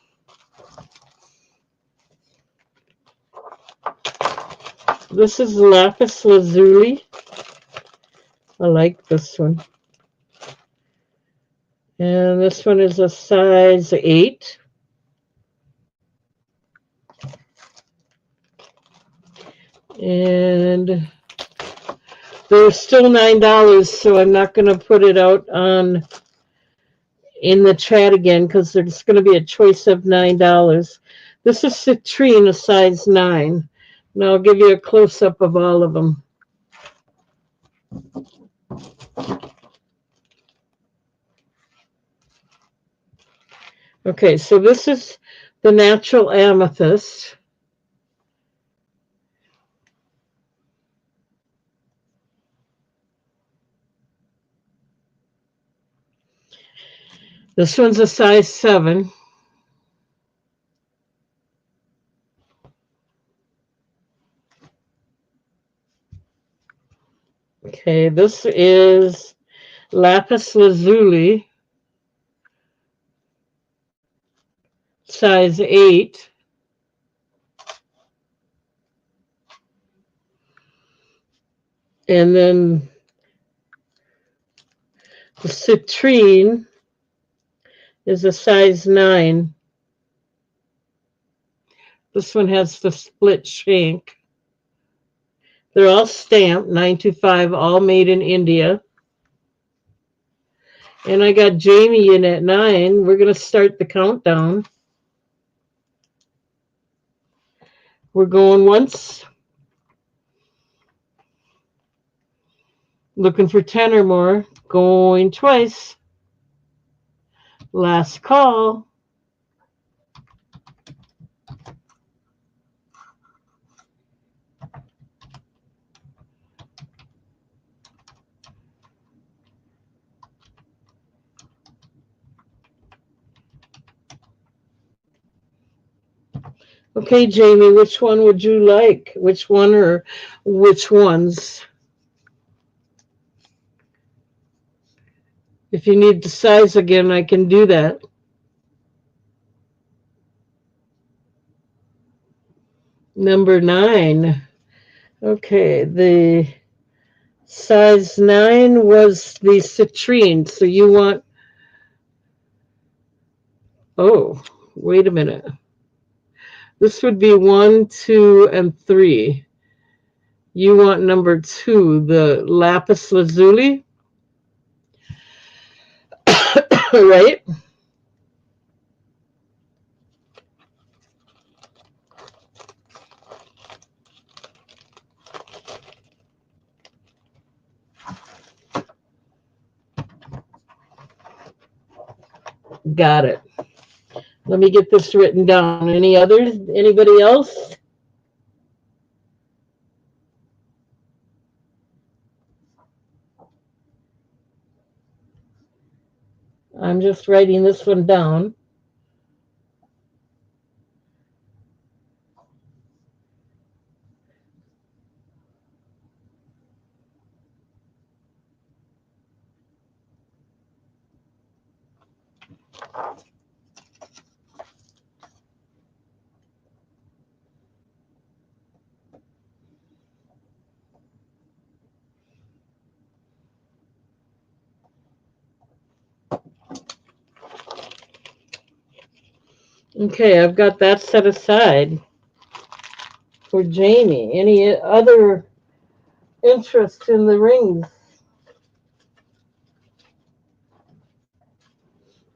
This is lapis lazuli. I like this one. And this one is a size 8. And they're still $9, so I'm not going to put it out on in the chat again because there's going to be a choice of $9. This is citrine, a size 9. Now I'll give you a close-up of all of them. Okay, so this is the natural amethyst. This one's a size 7. Okay, this is lapis lazuli. size 8. And then the citrine is a size 9. This one has the split shank. They're all stamped, 925, all made in India. And I got Jamie in at 9. We're going to start the countdown. We're going once. Looking for 10 or more. Going twice. Last call. Okay, Jamie, which one would you like? Which one or which ones? If you need the size again, I can do that. Number 9. Okay, the size 9 was the citrine. So you want, oh, wait a minute. This would be 1, 2, and 3. You want number 2, the lapis lazuli, right? Got it. Let me get this written down. Any others? Anybody else? I'm just writing this one down. Okay, I've got that set aside for Jamie. Any other interest in the rings?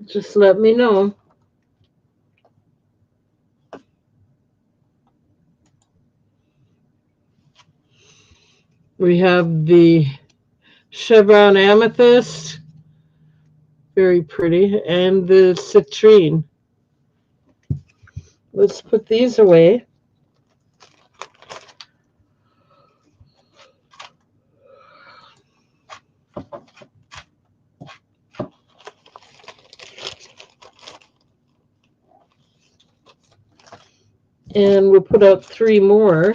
Just let me know. We have the chevron amethyst, very pretty, and the citrine. Let's put these away. And we'll put out 3 more.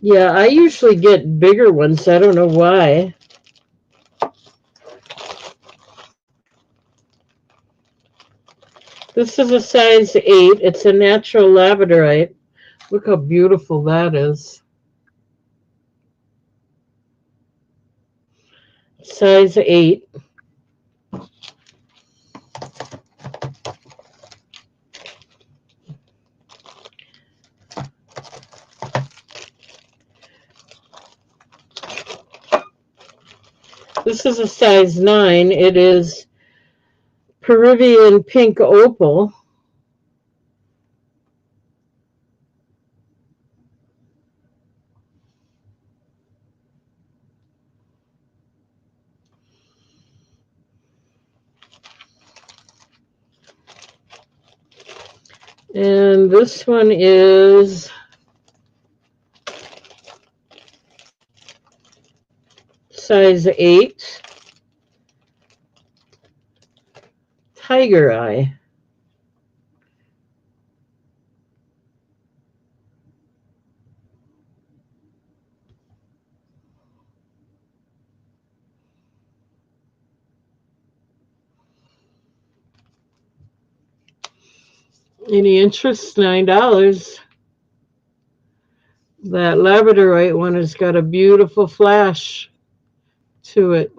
Yeah, I usually get bigger ones. I don't know why. This is a size 8. It's a natural labradorite. Look how beautiful that is. Size 8. This is a size 9. It is Peruvian pink opal. And this one is size 8. Tiger eye. Any interest? $9. That labradorite one has got a beautiful flash to it.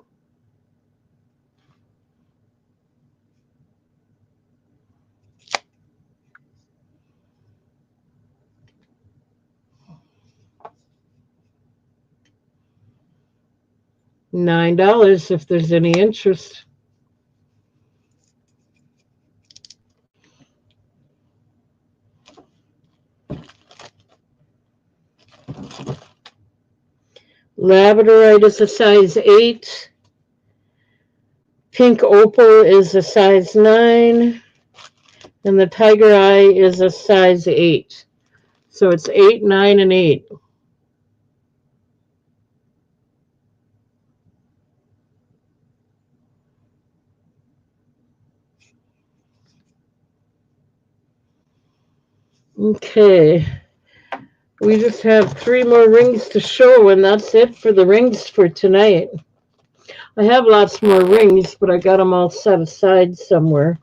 $9 if there's any interest. Labradorite is a size 8. Pink opal is a size 9. And the tiger eye is a size 8. So it's 8, 9, and 8. Okay. We just have 3 more rings to show, and that's it for the rings for tonight. I have lots more rings, but I got them all set aside somewhere.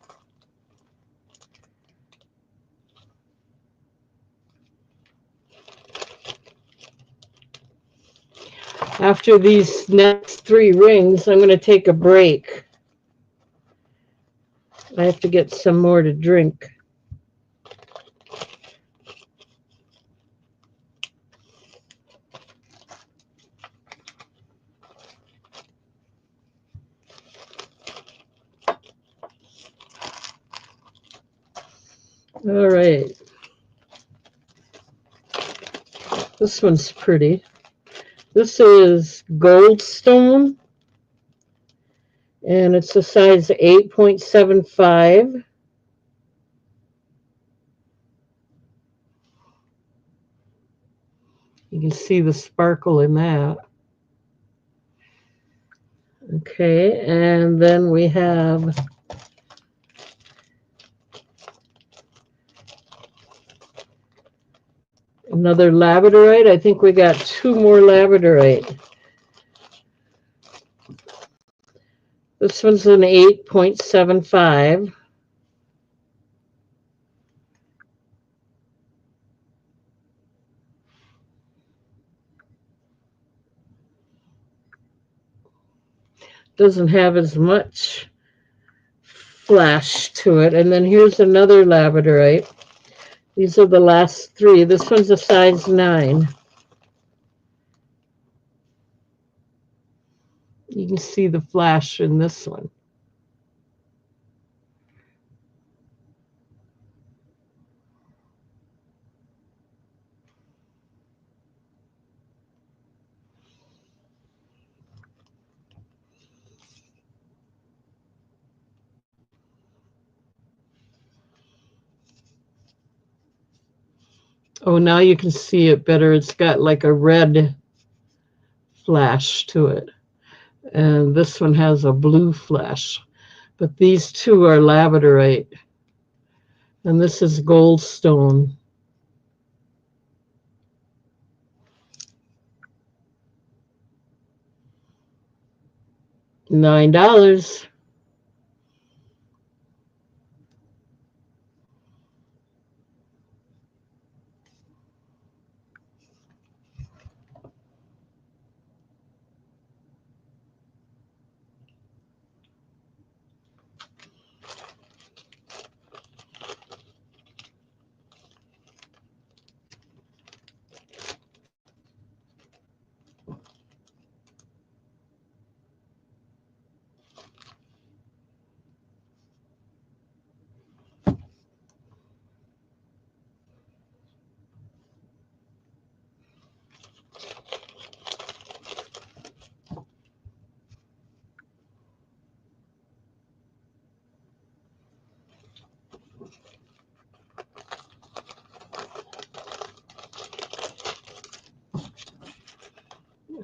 After these next 3 rings, I'm going to take a break. I have to get some more to drink. All right. This one's pretty. This is Goldstone, and it's a size 8.75. You can see the sparkle in that. Okay, and then we have another labradorite. I think we got 2 more labradorite. This one's an 8.75. Doesn't have as much flash to it. And then here's another labradorite. These are the last 3. This one's a size 9. You can see the flash in this one. Oh, now you can see it better. It's got like a red flash to it. And this one has a blue flash. But these 2 are labradorite. And this is goldstone. $9.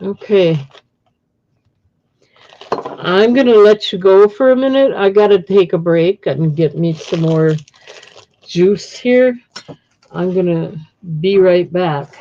Okay. I'm going to let you go for a minute. I got to take a break and get me some more juice here. I'm going to be right back.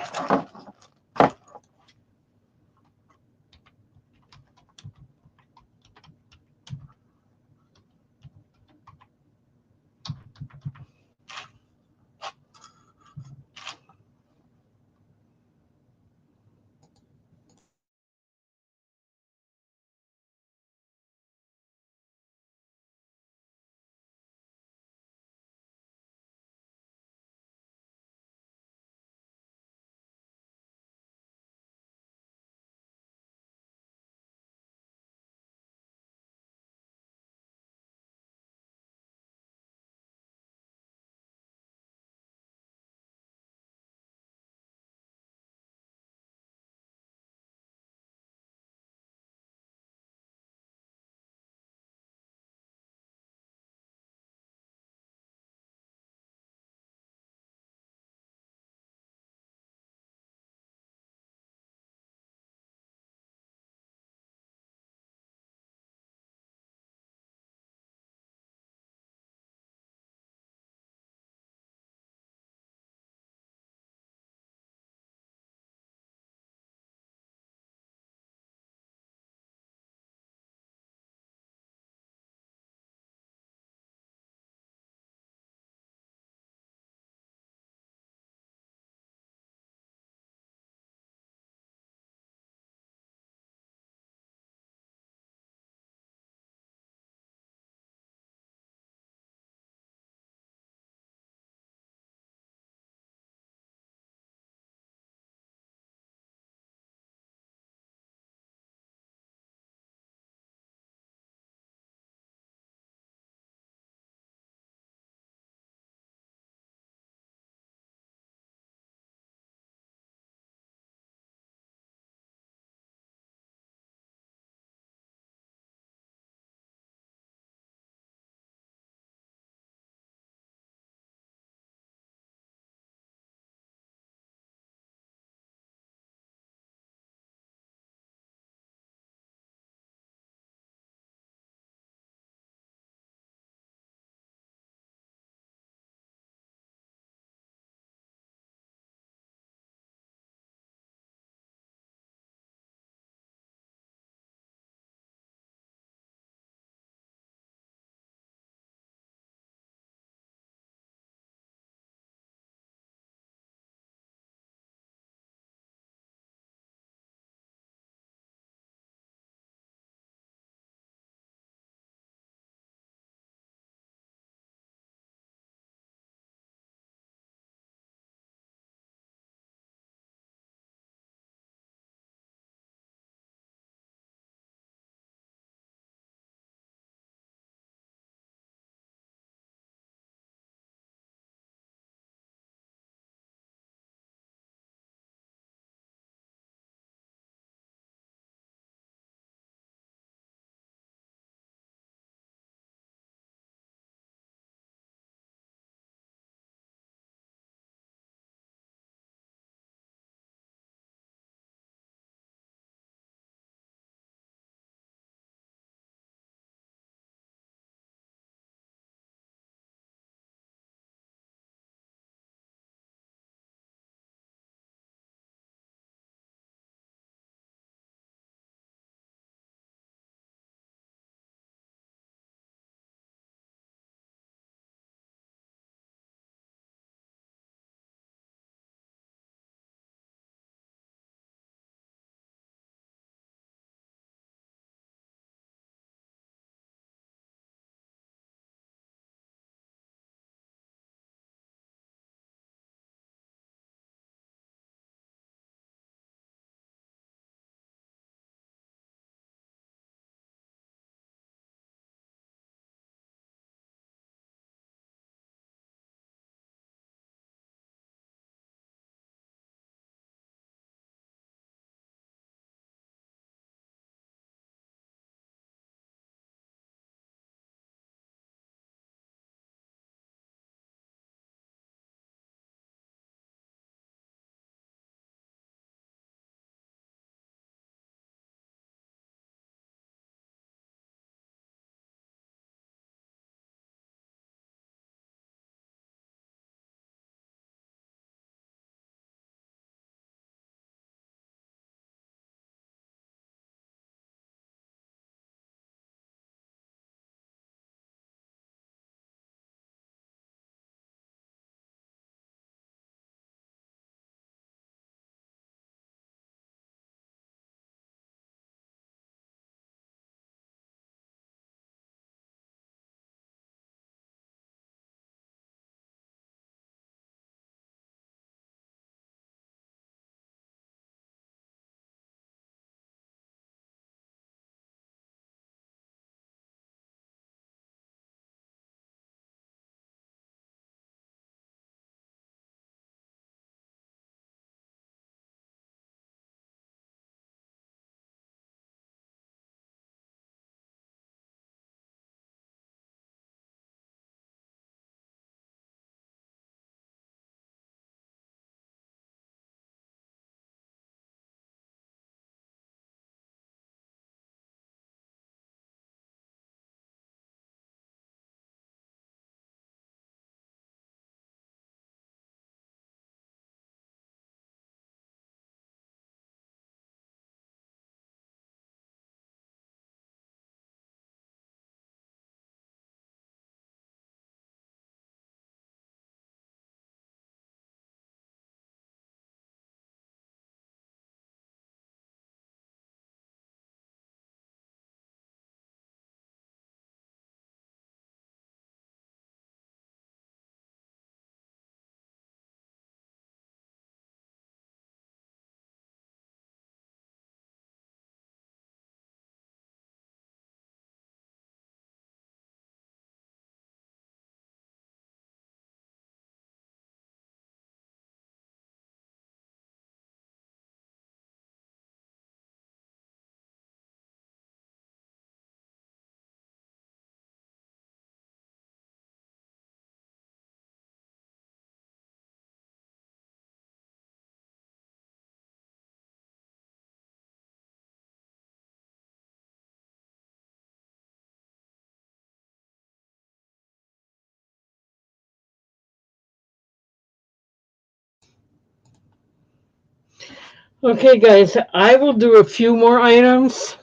Okay, guys, I will do a few more items,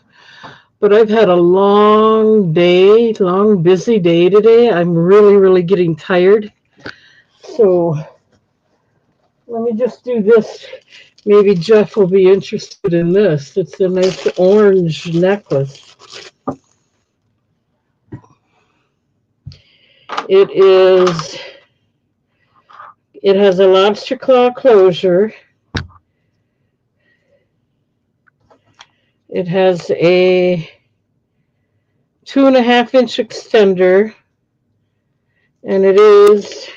but I've had a long day, long, busy day today. I'm really, really getting tired. So let me just do this. Maybe Jeff will be interested in this. It's a nice orange necklace. It is, it has a lobster claw closure. It has a 2.5 inch extender, and it is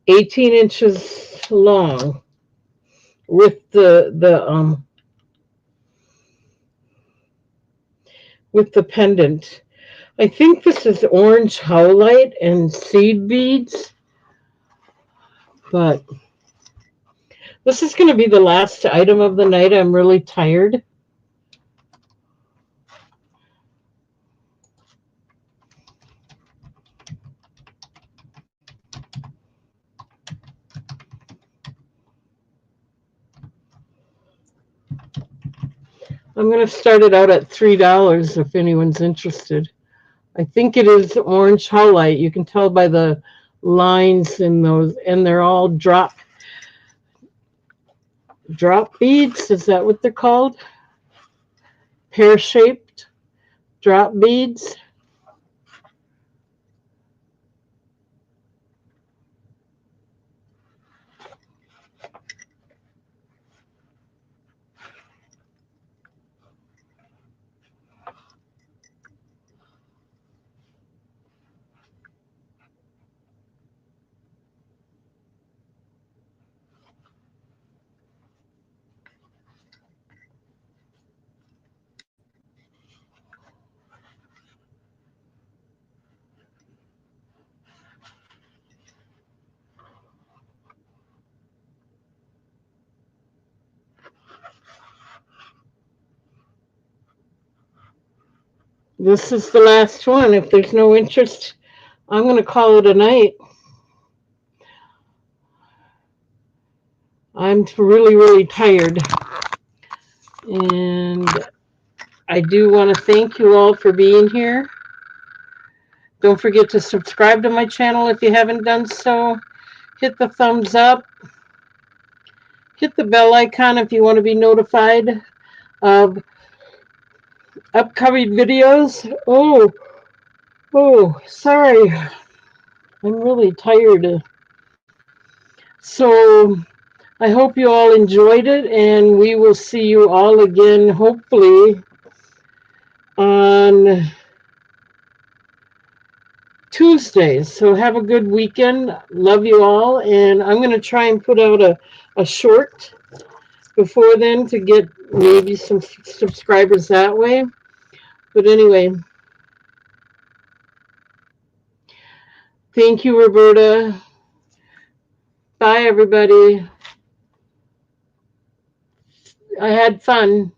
18 inches long with the pendant. I think this is orange howlite and seed beads, but this is going to be the last item of the night. I'm really tired. I'm going to start it out at $3 if anyone's interested. I think it is orange howlite. You can tell by the lines in those, and they're all drop beads. Is that what they're called? Pear-shaped drop beads. This is the last one. If there's no interest, I'm going to call it a night. I'm really, really tired. And I do want to thank you all for being here. Don't forget to subscribe to my channel if you haven't done so. Hit the thumbs up. Hit the bell icon if you want to be notified of upcoming videos. Sorry. I'm really tired. So I hope you all enjoyed it, and we will see you all again, hopefully, on Tuesdays. So have a good weekend. Love you all, and I'm going to try and put out a short before then to get maybe some subscribers that way. But anyway, thank you, Roberta. Bye, everybody. I had fun.